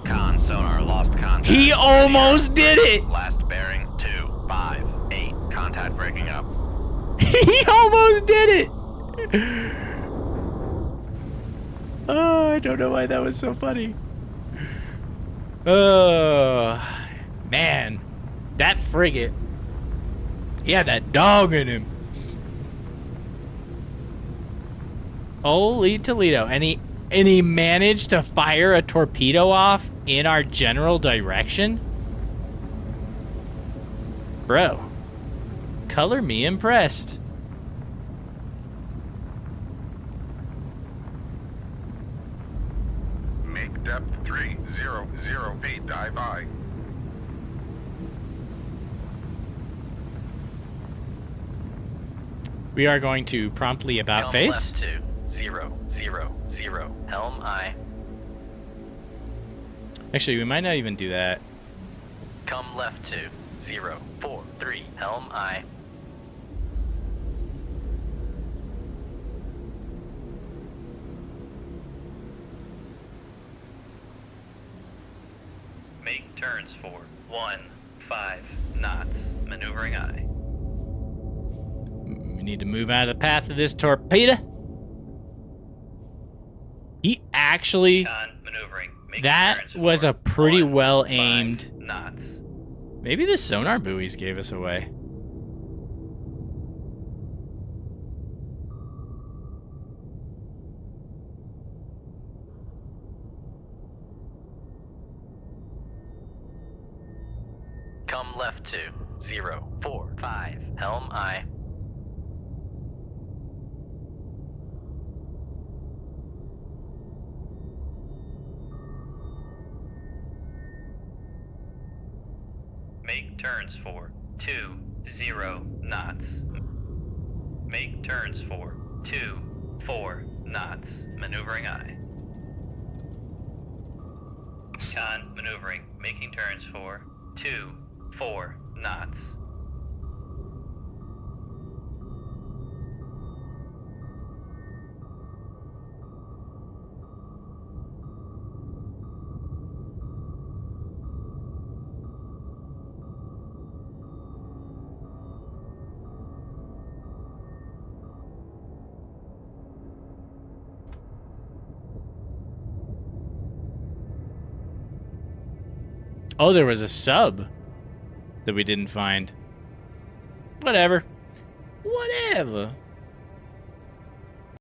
Con sonar lost contact. He almost did it. Last bearing 258. Contact breaking up. He almost did it. Oh, I don't know why that was so funny. Oh, man. That frigate. He had that dog in him. Holy Toledo. And he managed to fire a torpedo off in our general direction? Bro. Color me impressed. Make depth 300 feet, dive by. We are going to promptly about Come face. left to 000. Helm I. Actually, we might not even do that. Come left to 043. Helm I. Make turns for 15 knots. Maneuvering I. We need to move out of the path of this torpedo. He actually... Con maneuvering. Making That turns was for a pretty 15 well aimed... knots. Maybe the sonar buoys gave us away. Come left to 045. Helm I. Make turns for 20 knots. Make turns for 24 knots. Maneuvering I. Con maneuvering. Making turns for 24 knots. Oh, there was a sub that we didn't find. Whatever. Whatever.